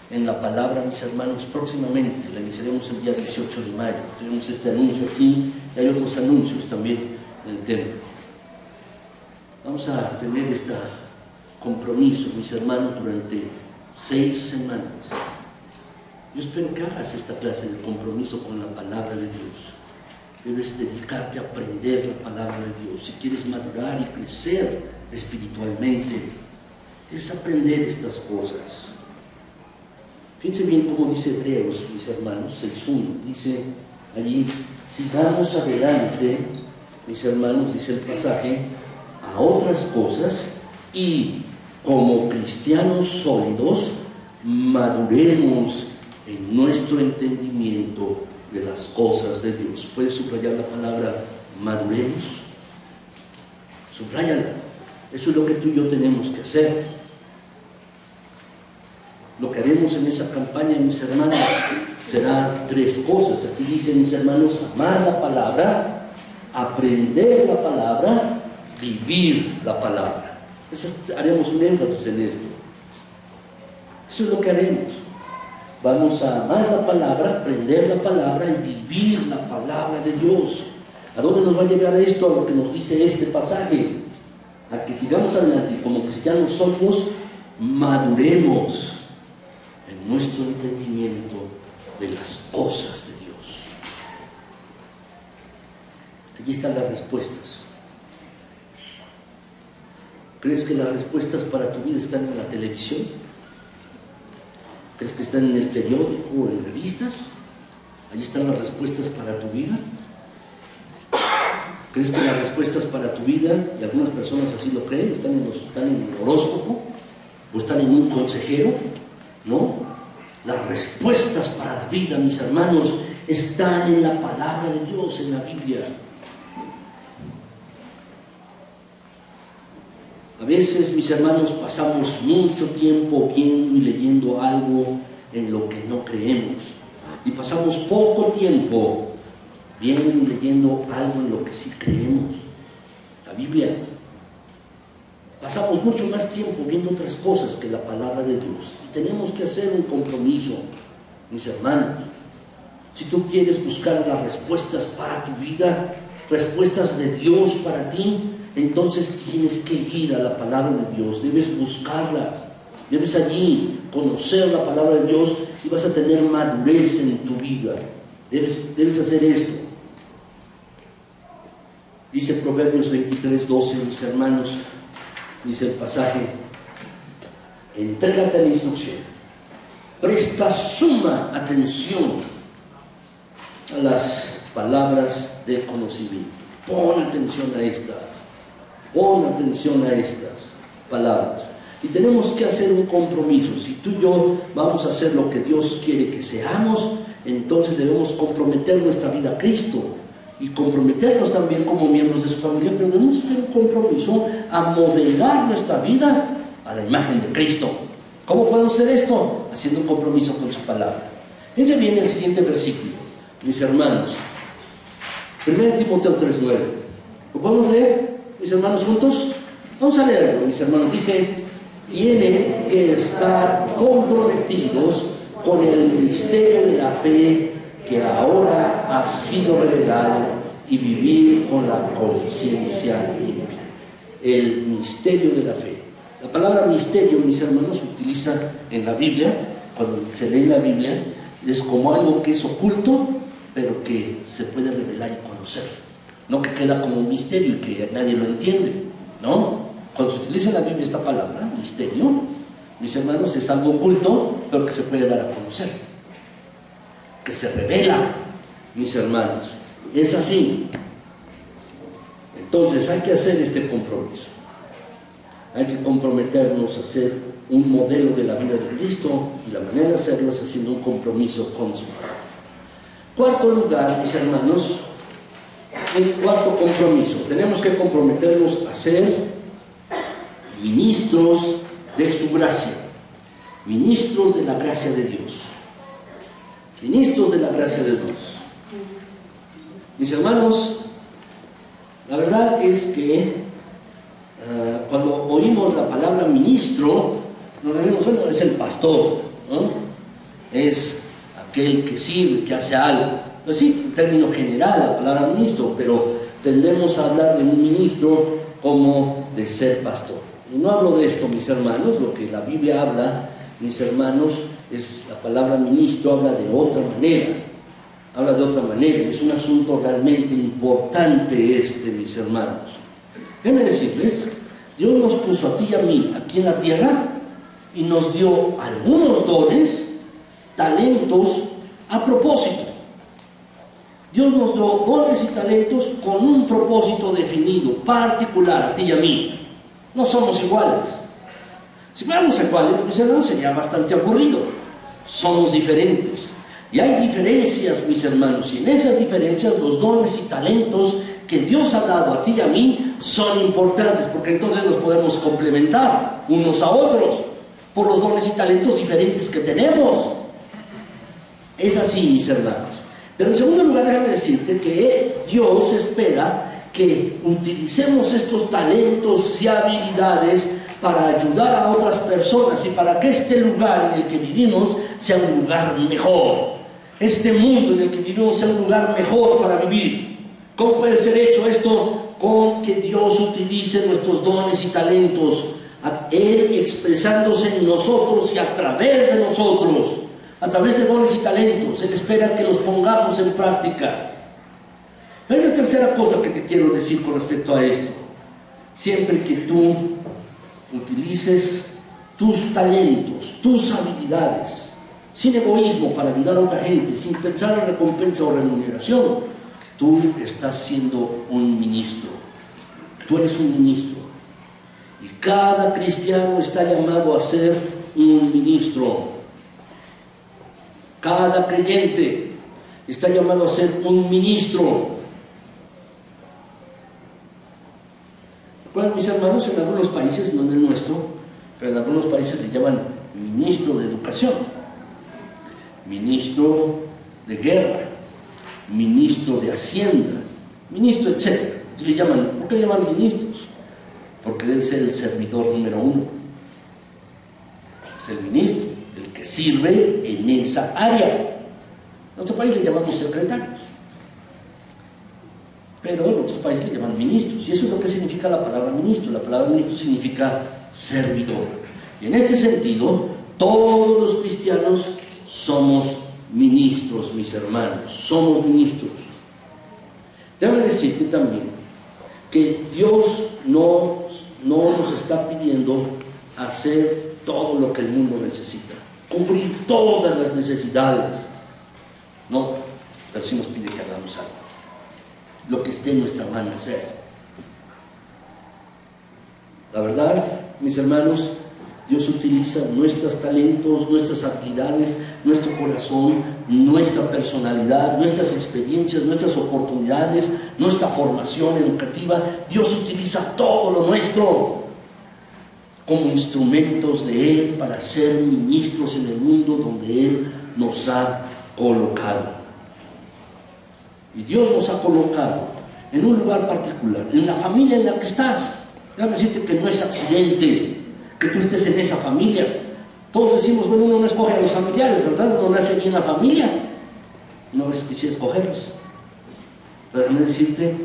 en la palabra, mis hermanos, próximamente. La iniciaremos el día 18 de mayo. Tenemos este anuncio aquí y hay otros anuncios también en el templo. Vamos a tener este compromiso, mis hermanos, durante 6 semanas. Yo espero que hagas esta clase de compromiso con la palabra de Dios. Debes dedicarte a aprender la palabra de Dios. Si quieres madurar y crecer espiritualmente, debes aprender estas cosas. Fíjense bien cómo dice Hebreos, mis hermanos, 6:1. Dice allí, sigamos adelante, mis hermanos, dice el pasaje, a otras cosas y como cristianos sólidos maduremos en nuestro entendimiento de las cosas de Dios. ¿Puedes subrayar la palabra maduremos? Subráyala. Eso es lo que tú y yo tenemos que hacer. Lo que haremos en esa campaña, mis hermanos, será 3 cosas. Aquí dicen, mis hermanos, amar la palabra, aprender la palabra, vivir la palabra. Haremos un énfasis en esto. Eso es lo que haremos. Vamos a amar la palabra, aprender la palabra y vivir la palabra de Dios. ¿A dónde nos va a llevar esto? A lo que nos dice este pasaje. A que sigamos adelante y como cristianos sólidos maduremos en nuestro entendimiento de las cosas de Dios. Allí están las respuestas. ¿Crees que las respuestas para tu vida están en la televisión? ¿Crees que están en el periódico o en revistas? Allí están las respuestas para tu vida. ¿Crees que las respuestas para tu vida, y algunas personas así lo creen, están en el horóscopo o están en un consejero? No. Las respuestas para la vida, mis hermanos, están en la palabra de Dios, en la Biblia. A veces, mis hermanos, pasamos mucho tiempo viendo y leyendo algo en lo que no creemos. Y pasamos poco tiempo viendo y leyendo algo en lo que sí creemos. La Biblia. Pasamos mucho más tiempo viendo otras cosas que la palabra de Dios. Y tenemos que hacer un compromiso, mis hermanos. Si tú quieres buscar las respuestas para tu vida, respuestas de Dios para ti, entonces tienes que ir a la palabra de Dios, debes buscarlas, debes allí conocer la palabra de Dios y vas a tener madurez en tu vida. Debes hacer esto. Dice Proverbios 23:12, mis hermanos, dice el pasaje, entrégate a la instrucción, presta suma atención a las palabras de conocimiento. Pon atención a estas. Pon atención a estas palabras. Y tenemos que hacer un compromiso. Si tú y yo vamos a hacer lo que Dios quiere que seamos, entonces debemos comprometer nuestra vida a Cristo y comprometernos también como miembros de su familia, pero debemos hacer un compromiso a modelar nuestra vida a la imagen de Cristo. ¿Cómo podemos hacer esto? Haciendo un compromiso con su palabra. Fíjense bien el siguiente versículo, mis hermanos. 1 Timoteo 3:9. ¿Lo podemos leer, mis hermanos, juntos? Vamos a leerlo, mis hermanos. Dice, tienen que estar comprometidos con el misterio de la fe que ahora ha sido revelado y vivir con la conciencia limpia. El misterio de la fe. La palabra misterio, mis hermanos, se utiliza en la Biblia. Cuando se lee la Biblia, es como algo que es oculto, pero que se puede revelar y conocer. No que queda como un misterio y que nadie lo entiende, ¿no? Cuando se utiliza en la Biblia esta palabra, misterio, mis hermanos, es algo oculto, pero que se puede dar a conocer, que se revela, mis hermanos. Es así. Entonces hay que hacer este compromiso. Hay que comprometernos a ser un modelo de la vida de Cristo, y la manera de hacerlo es haciendo un compromiso con su palabra. Cuarto lugar, mis hermanos, un cuarto compromiso. Tenemos que comprometernos a ser ministros de su gracia, ministros de la gracia de Dios, ministros de la gracia de Dios. Mis hermanos, la verdad es que cuando oímos la palabra ministro, nos referimos, bueno, es el pastor, ¿no? Es aquel que sirve, que hace algo. Pues sí, en términos general la palabra ministro, pero tendemos a hablar de un ministro como de ser pastor. Y no hablo de esto, mis hermanos, lo que la Biblia habla, mis hermanos, es la palabra ministro, habla de otra manera. Habla de otra manera, es un asunto realmente importante mis hermanos. Déjenme decirles, Dios nos puso a ti y a mí aquí en la tierra y nos dio algunos dones, talentos a propósito. Dios nos dio dones y talentos con un propósito definido, particular, a ti y a mí. No somos iguales. Si fuéramos iguales, mis hermanos, sería bastante aburrido. Somos diferentes. Y hay diferencias, mis hermanos, y en esas diferencias los dones y talentos que Dios ha dado a ti y a mí son importantes, porque entonces nos podemos complementar unos a otros por los dones y talentos diferentes que tenemos. Es así, mis hermanos. Pero en segundo lugar, déjame decirte que Dios espera que utilicemos estos talentos y habilidades para ayudar a otras personas y para que este lugar en el que vivimos sea un lugar mejor. Este mundo en el que vivimos sea un lugar mejor para vivir. ¿Cómo puede ser hecho esto? Con que Dios utilice nuestros dones y talentos, Él expresándose en nosotros y a través de nosotros, a través de dones y talentos. Él espera que los pongamos en práctica. Pero hay una tercera cosa que te quiero decir con respecto a esto. Siempre que tú utilices tus talentos, tus habilidades, sin egoísmo, para ayudar a otra gente, sin pensar en recompensa o remuneración, tú estás siendo un ministro. Tú eres un ministro. Y cada cristiano está llamado a ser un ministro. Cada creyente está llamado a ser un ministro. Recuerden, mis hermanos, en algunos países, no en el nuestro, pero en algunos países le llaman ministro de educación, ministro de guerra, ministro de hacienda, ministro, etc. Así le llaman. ¿Por qué le llaman ministros? Porque debe ser el servidor número uno. Es el ministro, el que sirve en esa área. En nuestro país le llamamos secretarios, pero en otros países le llaman ministros, y eso es lo que significa la palabra ministro. La palabra ministro significa servidor. Y en este sentido, todos los cristianos somos ministros, mis hermanos, somos ministros. Déjame decirte también que Dios no nos está pidiendo hacer todo lo que el mundo necesita, cubrir todas las necesidades. No, pero sí nos pide que hagamos algo, lo que esté en nuestra mano hacer. La verdad, mis hermanos, Dios utiliza nuestros talentos, nuestras habilidades, nuestro corazón, nuestra personalidad, nuestras experiencias, nuestras oportunidades, nuestra formación educativa. Dios utiliza todo lo nuestro como instrumentos de Él para ser ministros en el mundo donde Él nos ha colocado. Y Dios nos ha colocado en un lugar particular, en la familia en la que estás. Déjame decirte que no es accidente que tú estés en esa familia. Todos decimos, bueno, uno no escoge a los familiares, ¿verdad? Uno nace allí en la familia. No es que sí escogerlos. Pero déjame decirte,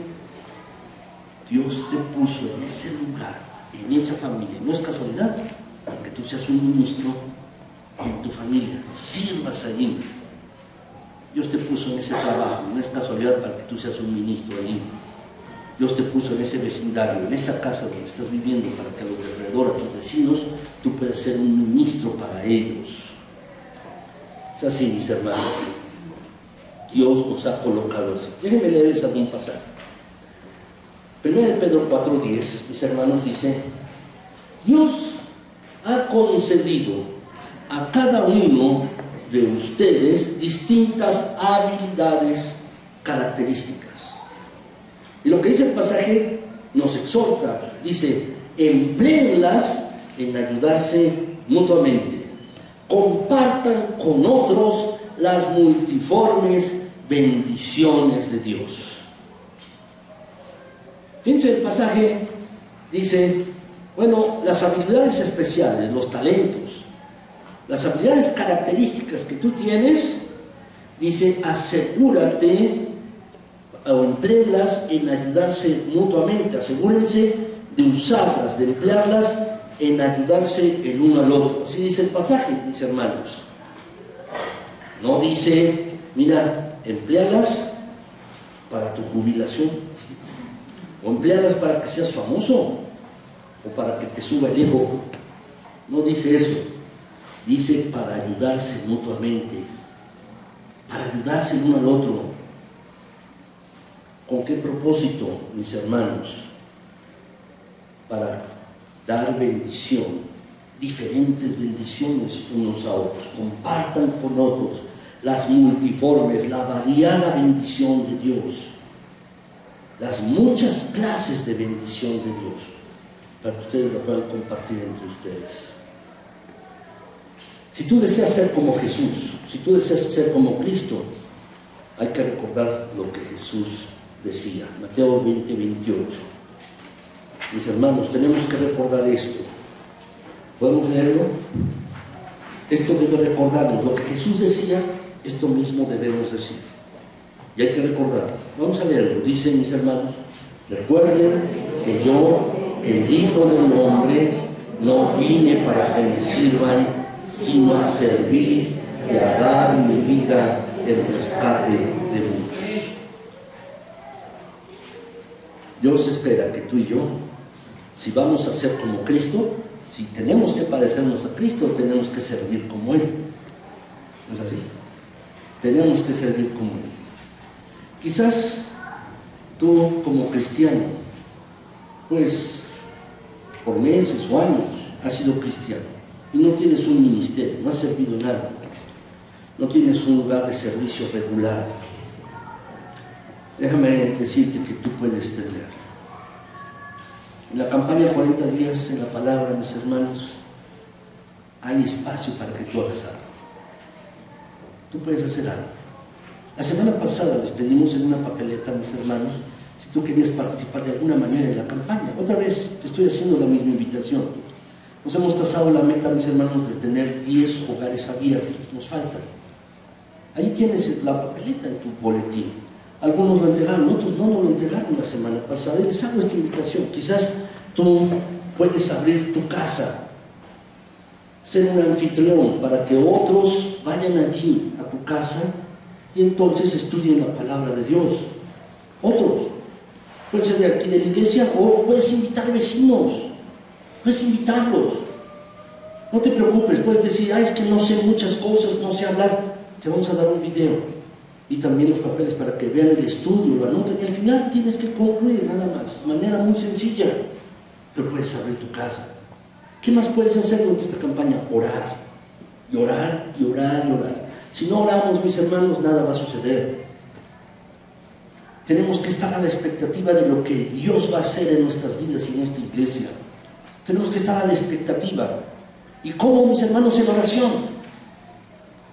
Dios te puso en ese lugar, en esa familia. No es casualidad para que tú seas un ministro en tu familia, sirvas allí. Dios te puso en ese trabajo, no es casualidad para que tú seas un ministro allí. Dios te puso en ese vecindario, en esa casa donde estás viviendo, para que a los de alrededor, a tus vecinos, tú puedas ser un ministro para ellos. Es así, mis hermanos. Dios nos ha colocado así. Déjenme leerles algún pasaje. 1 Pedro 4:10, mis hermanos, dice: Dios ha concedido a cada uno de ustedes distintas habilidades características. Y lo que dice el pasaje nos exhorta, dice: empléenlas en ayudarse mutuamente, compartan con otros las multiformes bendiciones de Dios. Fíjense el pasaje, dice, bueno, las habilidades especiales, los talentos, las habilidades características que tú tienes, dice, asegúrate o empléalas en ayudarse mutuamente, asegúrense de usarlas, de emplearlas en ayudarse el uno al otro. Así dice el pasaje, mis hermanos. No dice, mira, empléalas para tu jubilación, o empléalas para que seas famoso, o para que te suba el ego. No dice eso. Dice para ayudarse mutuamente, para ayudarse el uno al otro. ¿Con qué propósito, mis hermanos? Para dar bendición, diferentes bendiciones unos a otros. Compartan con otros las multiformes, la variada bendición de Dios, las muchas clases de bendición de Dios, para que ustedes lo puedan compartir entre ustedes. Si tú deseas ser como Jesús, si tú deseas ser como Cristo, hay que recordar lo que Jesús decía, Mateo 20, 28. Mis hermanos, tenemos que recordar esto. ¿Podemos leerlo? Esto debe recordarnos. Lo que Jesús decía, esto mismo debemos decir. Y hay que recordarlo. Vamos a leerlo. Dice, mis hermanos, recuerden que yo, el Hijo del Hombre, no vine para que me sirvan, sino a servir y a dar mi vida en rescate de muchos. Dios espera que tú y yo, si vamos a ser como Cristo, si tenemos que parecernos a Cristo, tenemos que servir como Él. ¿No es así? Tenemos que servir como Él. Quizás tú como cristiano, pues por meses o años has sido cristiano y no tienes un ministerio, no has servido en nada, no tienes un lugar de servicio regular. Déjame decirte que tú puedes tener. En la campaña 40 días en la palabra, mis hermanos, hay espacio para que tú hagas algo. Tú puedes hacer algo. La semana pasada les pedimos en una papeleta, mis hermanos, si tú querías participar de alguna manera en la campaña. Otra vez te estoy haciendo la misma invitación. Nos hemos trazado la meta, mis hermanos, de tener 10 hogares abiertos. Nos faltan. Ahí tienes la papeleta en tu boletín. Algunos lo entregaron, otros no lo entregaron la semana pasada. Y les hago esta invitación. Quizás tú puedes abrir tu casa, ser un anfitrión para que otros vayan allí a tu casa y entonces estudien la palabra de Dios. Otros. Puede ser de aquí de la iglesia o puedes invitar vecinos. Puedes invitarlos. No te preocupes, puedes decir, es que no sé muchas cosas, no sé hablar. Te vamos a dar un video y también los papeles para que vean el estudio, lo anoten, y al final tienes que concluir nada más, de manera muy sencilla, pero puedes abrir tu casa. ¿Qué más puedes hacer durante esta campaña? Orar, y orar, y orar, y orar. Si no oramos, mis hermanos, nada va a suceder. Tenemos que estar a la expectativa de lo que Dios va a hacer en nuestras vidas y en esta iglesia. Tenemos que estar a la expectativa. ¿Y cómo, mis hermanos? En oración,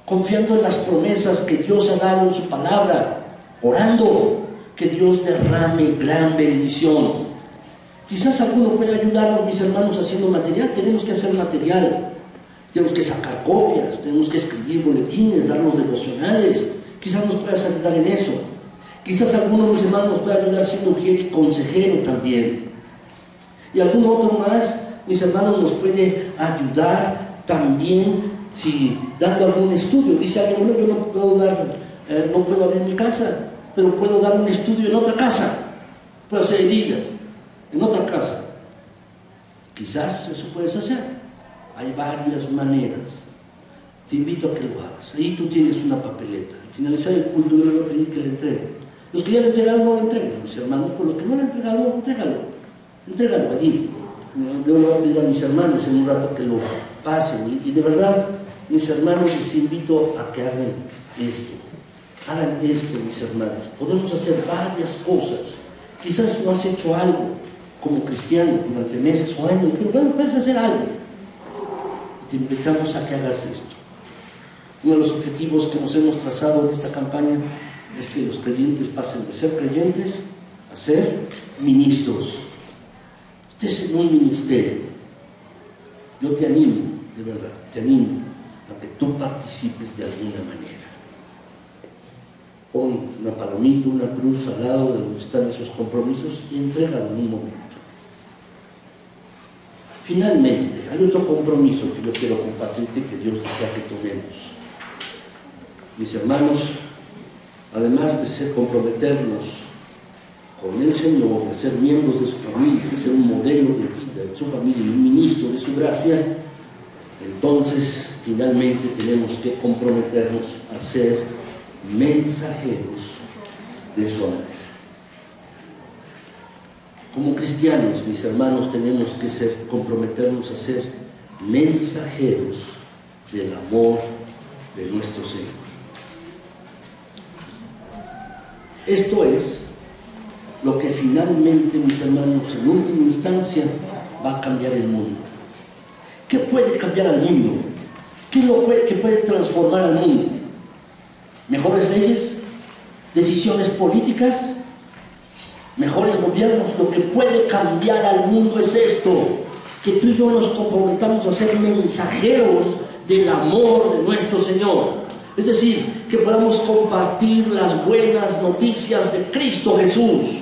confiando en las promesas que Dios ha dado en su palabra, orando que Dios derrame gran bendición. Quizás alguno pueda ayudarnos, mis hermanos, haciendo material. Tenemos que hacer material, tenemos que sacar copias, tenemos que escribir boletines, darnos devocionales. Quizás nos puedas ayudar en eso. Quizás alguno de mis hermanos nos pueda ayudar siendo un fiel consejero también. Y algún otro más, mis hermanos, nos puede ayudar también si dando algún estudio. Dice alguien, bueno, yo no puedo abrir mi casa, pero puedo dar un estudio en otra casa, puedo ser líder en otra casa. Quizás eso puedes hacer. Hay varias maneras. Te invito a que lo hagas. Ahí tú tienes una papeleta. Al finalizar el culto yo le voy a pedir que le entreguen. Los que ya le entregaron, no lo entreguen, mis hermanos. Por los que no le han entregado, entrégalo allí. Yo le voy a pedir a mis hermanos en un rato que lo pasen. Y de verdad, mis hermanos, les invito a que hagan esto. Hagan esto, mis hermanos. Podemos hacer varias cosas. Quizás no has hecho algo como cristiano durante meses o años, pero bueno, puedes hacer algo. Y te invitamos a que hagas esto. Uno de los objetivos que nos hemos trazado en esta campaña es que los creyentes pasen de ser creyentes a a ser ministros. Estés en un ministerio. Yo te animo, de verdad, te animo a que tú participes de alguna manera. Pon una palomita, una cruz al lado de donde están esos compromisos y entrégalo en un momento. Finalmente, hay otro compromiso que yo quiero compartirte que Dios desea que tomemos. Mis hermanos, además de comprometernos con el Señor, de ser miembros de su familia, de ser un modelo de vida de su familia y un ministro de su gracia, entonces finalmente tenemos que comprometernos a ser mensajeros de su amor. Como cristianos, mis hermanos, tenemos que comprometernos a ser mensajeros del amor de nuestro Señor. Esto es lo que finalmente, mis hermanos, en última instancia, va a cambiar el mundo. ¿Qué puede cambiar al mundo? ¿Qué es lo que puede transformar al mundo? ¿Mejores leyes? ¿Decisiones políticas? ¿Mejores gobiernos? Lo que puede cambiar al mundo es esto, que tú y yo nos comprometamos a ser mensajeros del amor de nuestro Señor. Es decir, que podamos compartir las buenas noticias de Cristo Jesús.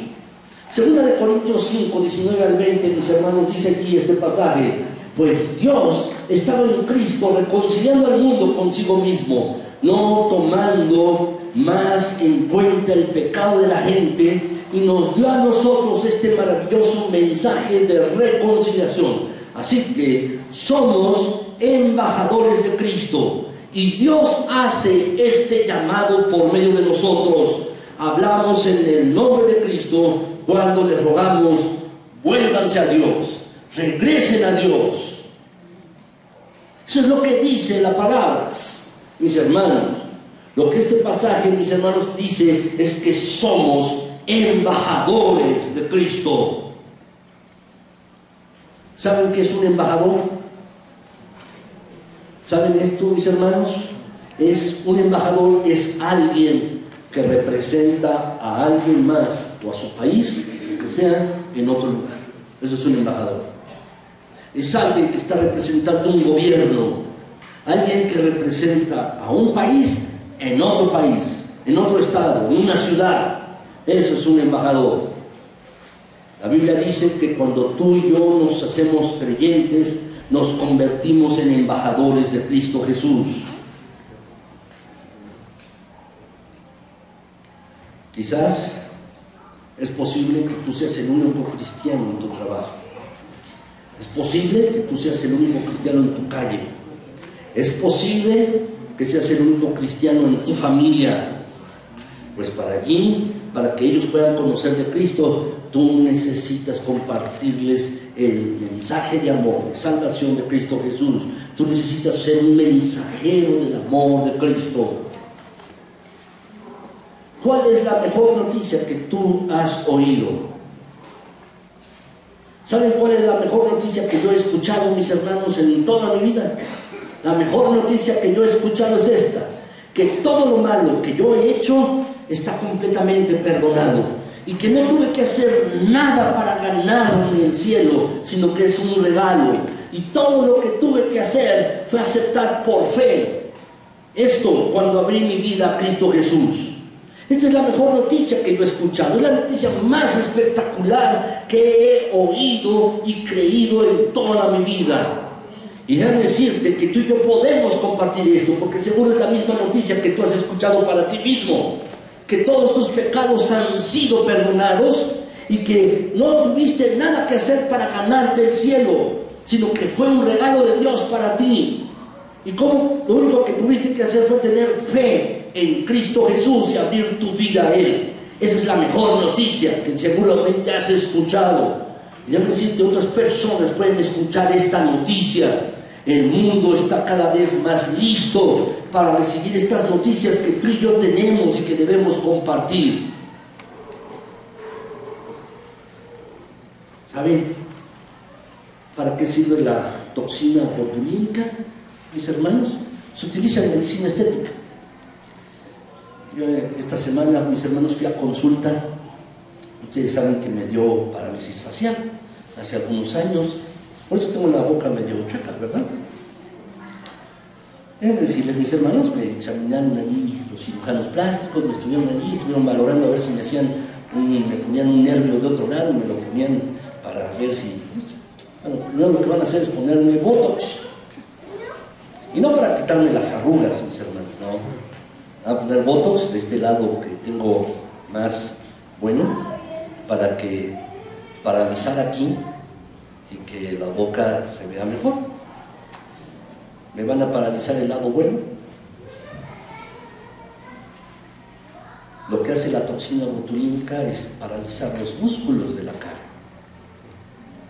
Segunda de Corintios 5, 19 al 20, mis hermanos, dice aquí este pasaje: pues Dios estaba en Cristo reconciliando al mundo consigo mismo, no tomando más en cuenta el pecado de la gente, y nos dio a nosotros este maravilloso mensaje de reconciliación. Así que somos embajadores de Cristo, y Dios hace este llamado por medio de nosotros. Hablamos en el nombre de Cristo cuando les rogamos: vuélvanse a Dios, regresen a Dios. Eso es lo que dice la palabra, mis hermanos. Lo que este pasaje, mis hermanos, dice es que somos embajadores de Cristo. ¿Saben qué es un embajador? ¿Saben esto, mis hermanos? Un embajador es alguien que representa a alguien más o a su país, que sea en otro lugar. Eso es un embajador. Es alguien que está representando un gobierno, alguien que representa a un país, en otro estado, en una ciudad. Eso es un embajador. La Biblia dice que cuando tú y yo nos hacemos creyentes, nos convertimos en embajadores de Cristo Jesús. Quizás es posible que tú seas el único cristiano en tu trabajo. Es posible que tú seas el único cristiano en tu calle. Es posible que seas el único cristiano en tu familia. Pues para que ellos puedan conocer de Cristo, tú necesitas compartirles el mensaje de amor, de salvación de Cristo Jesús. Tú necesitas ser un mensajero del amor de Cristo. ¿Cuál es la mejor noticia que tú has oído? ¿Saben cuál es la mejor noticia que yo he escuchado, mis hermanos, en toda mi vida? La mejor noticia que yo he escuchado es esta: que todo lo malo que yo he hecho está completamente perdonado, y que no tuve que hacer nada para ganarme el cielo, sino que es un regalo, y todo lo que tuve que hacer fue aceptar por fe esto cuando abrí mi vida a Cristo Jesús. Esta es la mejor noticia que yo he escuchado, es la noticia más espectacular que he oído y creído en toda mi vida. Y déjame decirte que tú y yo podemos compartir esto, porque seguro es la misma noticia que tú has escuchado para ti mismo, que todos tus pecados han sido perdonados y que no tuviste nada que hacer para ganarte el cielo, sino que fue un regalo de Dios para ti. Y como lo único que tuviste que hacer fue tener fe en Cristo Jesús y abrir tu vida a Él. Esa es la mejor noticia que seguramente has escuchado. Y déjame decirte, otras personas pueden escuchar esta noticia. El mundo está cada vez más listo para recibir estas noticias que tú y yo tenemos y que debemos compartir. ¿Saben para qué sirve la toxina botulínica, mis hermanos? Se utiliza en medicina estética. Yo esta semana, mis hermanos, fui a consulta y Ustedes saben que me dio parálisis facial hace algunos años, por eso tengo la boca medio chueca, ¿verdad? Déjenme decirles, mis hermanos me examinaron allí los cirujanos plásticos, me estuvieron allí, estuvieron valorando a ver si me ponían un nervio de otro lado, me lo ponían para ver si... Bueno, primero lo que van a hacer es ponerme Botox. Y no para quitarme las arrugas, mis hermanos, no. Van a poner Botox de este lado que tengo más bueno, para paralizar aquí y que la boca se vea mejor. Me van a paralizar el lado bueno. Lo que hace la toxina botulínica es paralizar los músculos de la cara.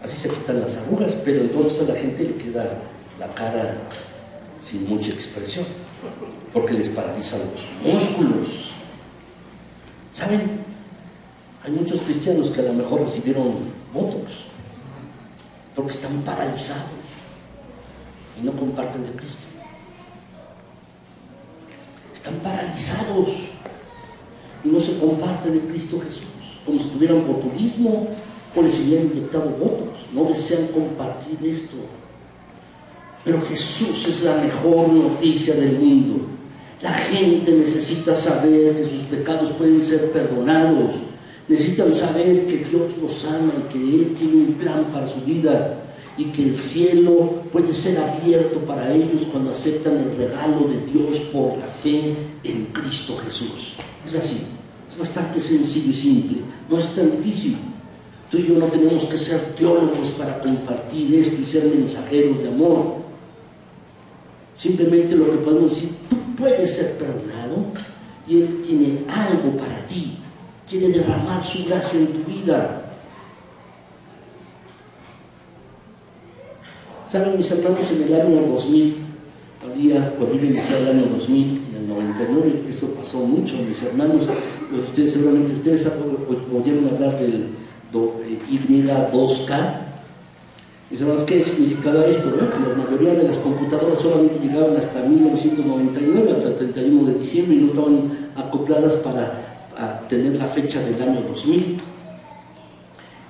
Así se quitan las arrugas, pero entonces a la gente le queda la cara sin mucha expresión, porque les paralizan los músculos. ¿Saben? Hay muchos cristianos que a lo mejor recibieron Botox, porque están paralizados y no comparten de Cristo. Están paralizados y no se comparte de Cristo Jesús, como si tuvieran botulismo o les hubieran inyectado Botox. No desean compartir esto. Pero Jesús es la mejor noticia del mundo. La gente necesita saber que sus pecados pueden ser perdonados. Necesitan saber que Dios los ama y que Él tiene un plan para su vida y que el cielo puede ser abierto para ellos cuando aceptan el regalo de Dios por la fe en Cristo Jesús. Es así, es bastante sencillo y simple, no es tan difícil. Tú y yo no tenemos que ser teólogos para compartir esto y ser mensajeros de amor. Simplemente lo que podemos decir, tú puedes ser perdonado y Él tiene algo para ti, quiere derramar su gracia en tu vida. Saben, mis hermanos, en el año 2000, cuando iba a iniciar el año 2000, en el 99, esto pasó mucho, mis hermanos. Seguramente ustedes oyeron hablar del Y2K. Mis hermanos, ¿qué significaba esto? ¿No? Que la mayoría de las computadoras solamente llegaban hasta 1999, hasta el 31 de diciembre, y no estaban acopladas para tener la fecha del año 2000.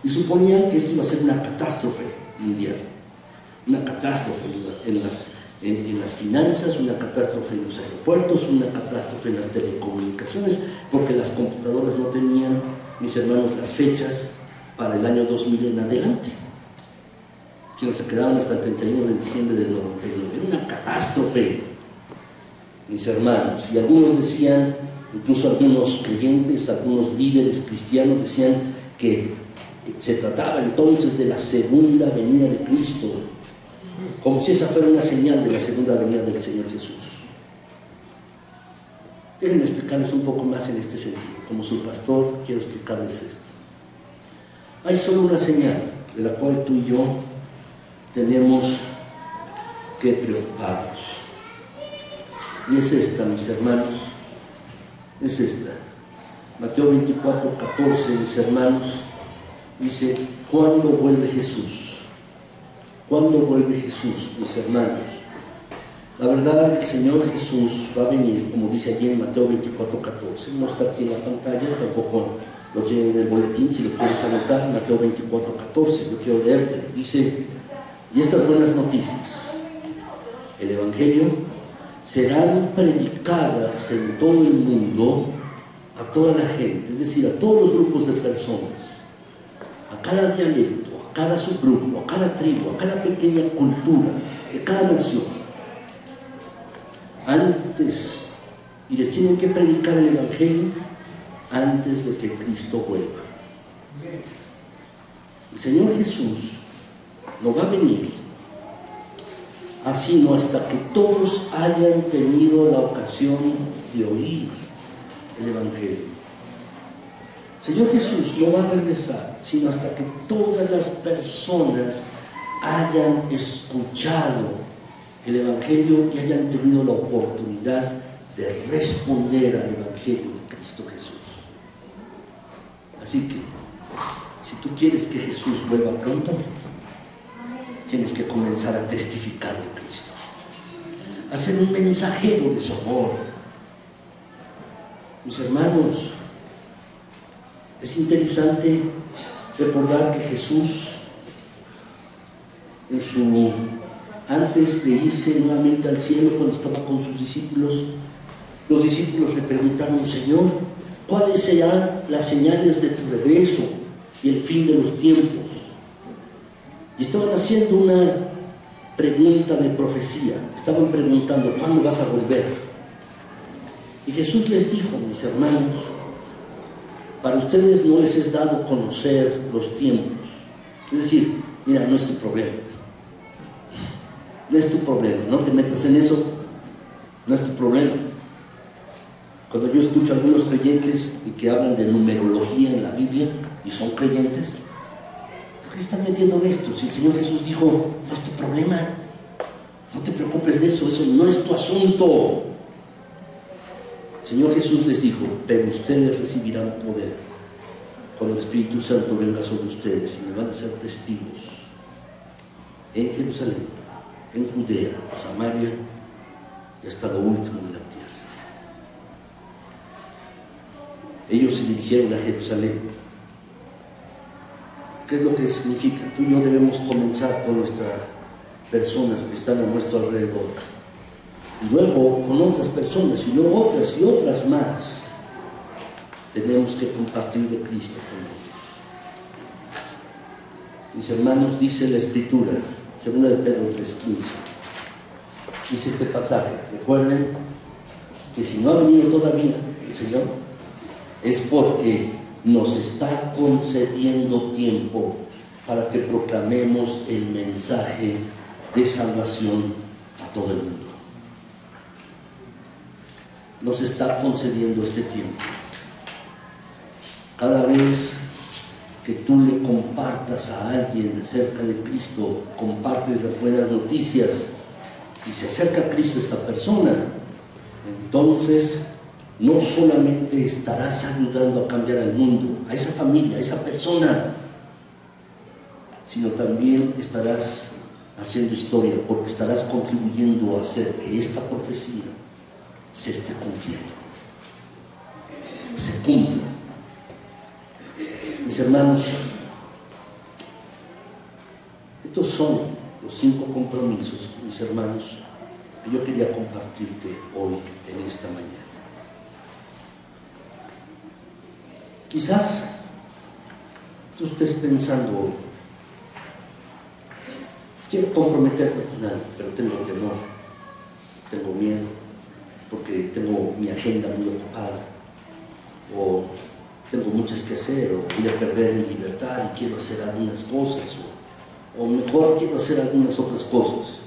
Y suponían que esto iba a ser una catástrofe mundial. Una catástrofe en las finanzas, una catástrofe en los aeropuertos, una catástrofe en las telecomunicaciones, porque las computadoras no tenían, mis hermanos, las fechas para el año 2000 en adelante, sino se quedaban hasta el 31 de diciembre del 99. Era una catástrofe, mis hermanos. Y algunos decían, incluso algunos creyentes, algunos líderes cristianos decían que se trataba entonces de la segunda venida de Cristo, como si esa fuera una señal de la segunda venida del Señor Jesús. Déjenme explicarles un poco más en este sentido. Como su pastor, quiero explicarles esto. Hay solo una señal de la cual tú y yo tenemos que preocuparnos. Y es esta, mis hermanos. Es esta. Mateo 24, 14, mis hermanos, dice: ¿cuándo vuelve Jesús? ¿Cuándo vuelve Jesús, mis hermanos? La verdad, el Señor Jesús va a venir, como dice allí en Mateo 24, 14. No está aquí en la pantalla, tampoco lo tienen en el boletín, si lo quieres anotar, Mateo 24, 14. Yo quiero leerte. Dice: y estas buenas noticias, el Evangelio, serán predicadas en todo el mundo a toda la gente, es decir, a todos los grupos de personas, a cada dialecto, a cada subgrupo, a cada tribu, a cada pequeña cultura, de cada nación. Antes, y les tienen que predicar el Evangelio antes de que Cristo vuelva. El Señor Jesús no va a venir así, no hasta que todos hayan tenido la ocasión de oír el Evangelio. El Señor Jesús no va a regresar sino hasta que todas las personas hayan escuchado el Evangelio y hayan tenido la oportunidad de responder al Evangelio de Cristo Jesús. Así que, si tú quieres que Jesús vuelva pronto, tienes que comenzar a testificar de Cristo, a ser un mensajero de su amor. Mis hermanos, Es interesante recordar que Jesús, antes de irse nuevamente al cielo, cuando estaba con sus discípulos, los discípulos le preguntaron: Señor, ¿cuáles serán las señales de tu regreso y el fin de los tiempos? Y estaban haciendo una pregunta de profecía, estaban preguntando: ¿cuándo vas a volver? Y Jesús les dijo: mis hermanos, para ustedes no les es dado conocer los tiempos. Es decir, mira, no es tu problema. No es tu problema, no te metas en eso, no es tu problema. Cuando yo escucho a algunos creyentes y que hablan de numerología en la Biblia y son creyentes, ¿por qué se están metiendo en esto? Si el Señor Jesús dijo: no es tu problema, no te preocupes de eso, eso no es tu asunto. El Señor Jesús les dijo: pero ustedes recibirán poder cuando el Espíritu Santo venga sobre ustedes y me van a ser testigos en Jerusalén, en Judea, Samaria y hasta lo último de la tierra. Ellos se dirigieron a Jerusalén. ¿Qué es lo que significa? Tú y yo debemos comenzar con nuestras personas que están a nuestro alrededor, y luego con otras personas, y luego otras y otras más. Tenemos que compartir de Cristo con ellos. Mis hermanos, dice la Escritura, 2 de Pedro 3:15, dice este pasaje: recuerden que si no ha venido todavía el Señor, es porque nos está concediendo tiempo para que proclamemos el mensaje de salvación a todo el mundo. Nos está concediendo este tiempo. Cada vez que tú le compartas a alguien acerca de Cristo, compartes las buenas noticias y se acerca a Cristo esta persona, entonces no solamente estarás ayudando a cambiar al mundo, a esa familia, a esa persona, sino también estarás haciendo historia, porque estarás contribuyendo a hacer que esta profecía se esté cumpliendo, se cumpla. Mis hermanos, estos son los 5 compromisos, mis hermanos, que yo quería compartirte hoy, en esta mañana. Quizás tú estés pensando hoy: quiero comprometerme con algo, pero tengo temor, tengo miedo, porque tengo mi agenda muy ocupada, o tengo muchas que hacer, o voy a perder mi libertad y quiero hacer algunas cosas, o mejor quiero hacer algunas otras cosas.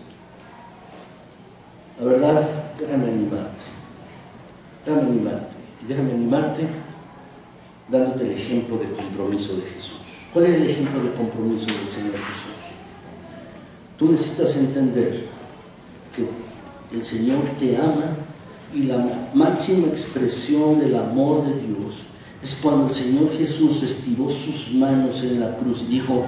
La verdad, déjame animarte dándote el ejemplo de compromiso de Jesús. ¿Cuál es el ejemplo de compromiso del Señor Jesús? Tú necesitas entender que el Señor te ama, y la máxima expresión del amor de Dios es cuando el Señor Jesús estiró sus manos en la cruz y dijo: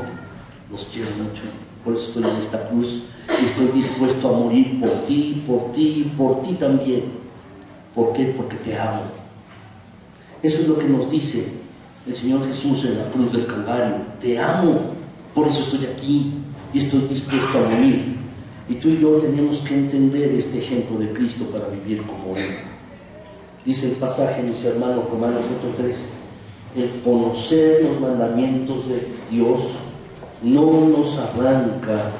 los quiero mucho, por eso estoy en esta cruz y estoy dispuesto a morir por ti, por ti y por ti también. ¿Por qué? Porque te amo. Eso es lo que nos dice el Señor Jesús en la cruz del Calvario: te amo, por eso estoy aquí y estoy dispuesto a morir. Y tú y yo tenemos que entender este ejemplo de Cristo para vivir como Él. Dice el pasaje, mis hermanos, Romanos 8:3: el conocer los mandamientos de Dios no nos arranca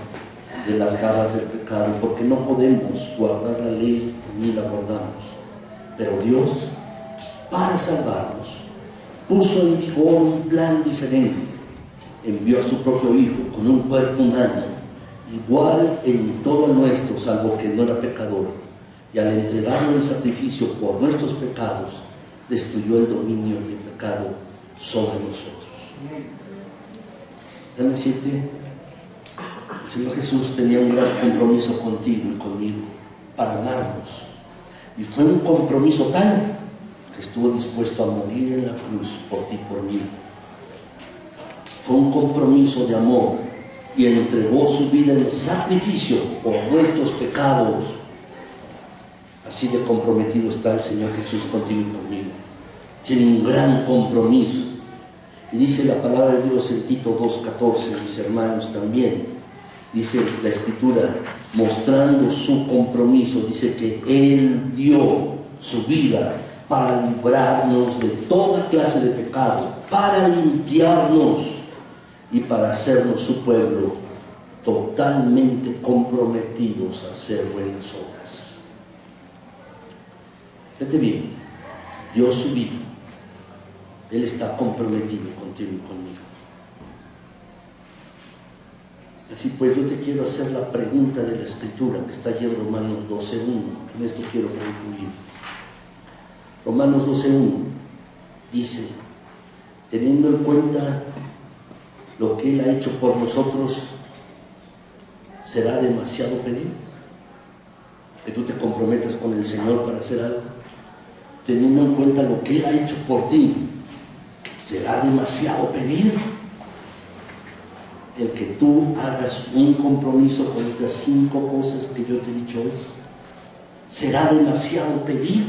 de las garras del pecado, porque no podemos guardar la ley ni la guardamos. Pero Dios, para salvarnos, puso en vigor un plan diferente. Envió a su propio Hijo con un cuerpo humano, igual en todo nuestro, salvo que no era pecador, y al entregarlo en sacrificio por nuestros pecados, destruyó el dominio del pecado sobre nosotros. Déjame decirte, el Señor Jesús tenía un gran compromiso contigo y conmigo, para amarnos, y fue un compromiso tal que estuvo dispuesto a morir en la cruz por ti y por mí. Fue un compromiso de amor, y entregó su vida en sacrificio por nuestros pecados. Así de comprometido está el Señor Jesús contigo y conmigo. Tiene un gran compromiso. Y dice la palabra de Dios en Tito 2:14, mis hermanos también, dice la Escritura, mostrando su compromiso, dice que Él dio su vida para librarnos de toda clase de pecado, para limpiarnos y para hacernos su pueblo totalmente comprometidos a hacer buenas obras. Fíjate bien, dio su vida. Él está comprometido contigo y conmigo. Así pues, yo te quiero hacer la pregunta de la Escritura que está allí en Romanos 12:1. Con esto quiero concluir. Romanos 12:1 dice, teniendo en cuenta lo que Él ha hecho por nosotros, ¿será demasiado pedir? Que tú te comprometas con el Señor para hacer algo. Teniendo en cuenta lo que Él ha hecho por ti, ¿será demasiado pedir? El que tú hagas un compromiso con estas 5 cosas que yo te he dicho hoy. ¿Será demasiado pedir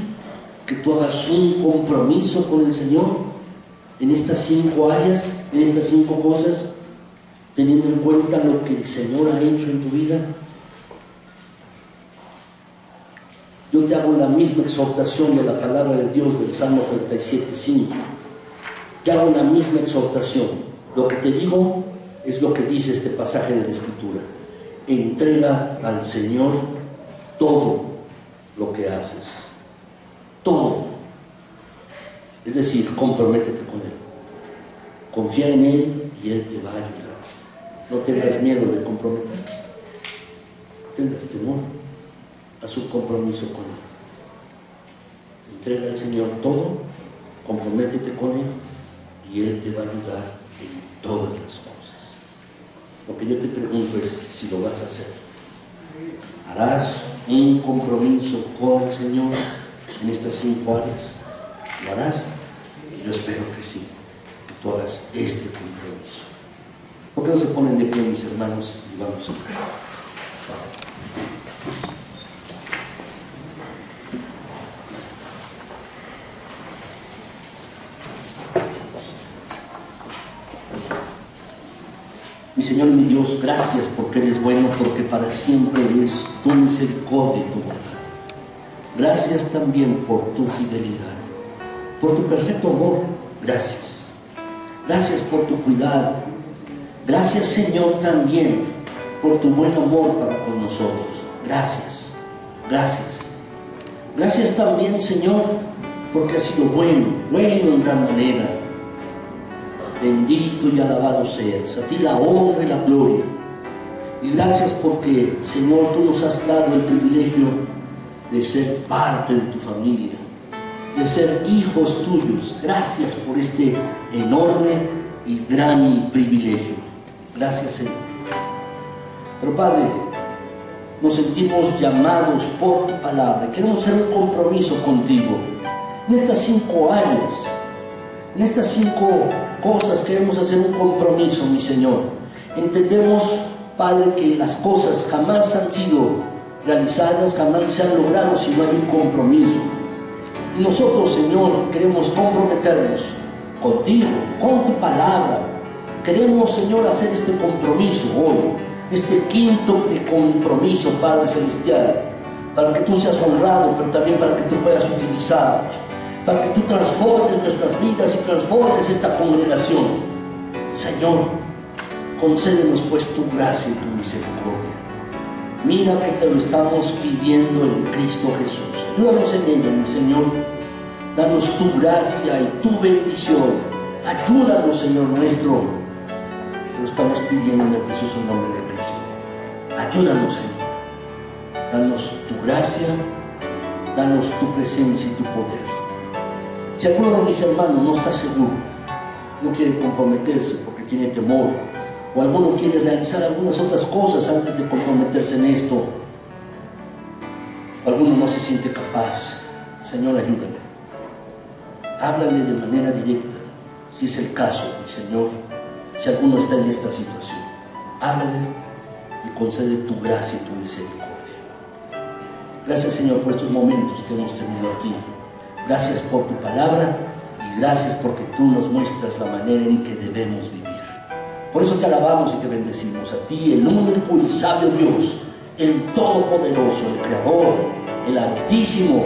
que tú hagas un compromiso con el Señor en estas 5 áreas, en estas 5 cosas, teniendo en cuenta lo que el Señor ha hecho en tu vida? Yo te hago la misma exhortación de la palabra de Dios del Salmo 37:5. Te hago la misma exhortación. Lo que te digo es lo que dice este pasaje de la Escritura. Entrega al Señor todo lo que haces. Todo. Es decir, comprométete con Él. Confía en Él y Él te va a ayudar. No tengas miedo de comprometerte. No tengas temor. Haz un compromiso con Él. Entrega al Señor todo, comprométete con Él y Él te va a ayudar en todas las cosas. Lo que yo te pregunto es si lo vas a hacer. ¿Harás un compromiso con el Señor en estas 5 áreas? ¿Lo harás? Yo espero que sí, que tú hagas este compromiso. ¿Por qué no se ponen de pie, mis hermanos, y vamos a orar? Mi Señor y mi Dios, gracias porque eres bueno, porque para siempre es tu misericordia y tu bondad. Gracias también por tu fidelidad, por tu perfecto amor. Gracias. Gracias por tu cuidado. Gracias, Señor, también por tu buen amor para con nosotros. Gracias. Gracias. Gracias también, Señor, porque has sido bueno en gran manera. Bendito y alabado seas, a ti la honra y la gloria. Y gracias porque, Señor, tú nos has dado el privilegio de ser parte de tu familia, de ser hijos tuyos. Gracias por este enorme y gran privilegio. Gracias, Señor. Pero, Padre, nos sentimos llamados por tu palabra. Queremos hacer un compromiso contigo en estas 5 áreas. En estas 5 cosas queremos hacer un compromiso, mi Señor. Entendemos, Padre, que las cosas jamás han sido realizadas, jamás se han logrado si no hay un compromiso. Y nosotros, Señor, queremos comprometernos contigo, con tu palabra. Queremos, Señor, hacer este compromiso hoy, este quíntuple compromiso, Padre Celestial, para que tú seas honrado, pero también para que tú puedas utilizarnos, para que tú transformes nuestras vidas y transformes esta congregación. Señor, concédenos pues tu gracia y tu misericordia. Mira que te lo estamos pidiendo en Cristo Jesús. Ayúdanos en ello, mi Señor. Danos tu gracia y tu bendición. Ayúdanos, Señor nuestro. Te lo estamos pidiendo en el precioso nombre de Cristo. Ayúdanos, Señor. Danos tu gracia, danos tu presencia y tu poder. Si alguno de mis hermanos no está seguro, no quiere comprometerse porque tiene temor, o alguno quiere realizar algunas otras cosas antes de comprometerse en esto, o alguno no se siente capaz, Señor, ayúdame. Háblale de manera directa, si es el caso, mi Señor, si alguno está en esta situación. Háblale y concede tu gracia y tu misericordia. Gracias, Señor, por estos momentos que hemos tenido aquí. Gracias por tu palabra Y gracias porque tú nos muestras la manera en que debemos vivir. Por eso te alabamos y te bendecimos a ti, el único y sabio Dios, el Todopoderoso, el Creador, el Altísimo.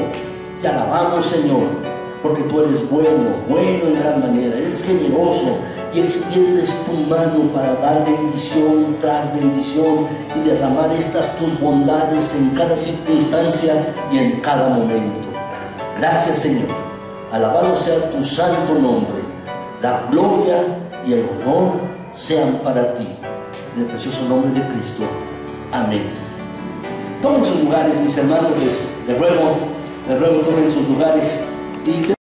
Te alabamos, Señor, porque tú eres bueno, bueno en gran manera, eres generoso y extiendes tu mano para dar bendición tras bendición y derramar estas tus bondades en cada circunstancia y en cada momento. Gracias, Señor. Alabado sea tu santo nombre. La gloria y el honor sean para ti. En el precioso nombre de Cristo. Amén. Tomen sus lugares, mis hermanos, les ruego, tomen sus lugares. Y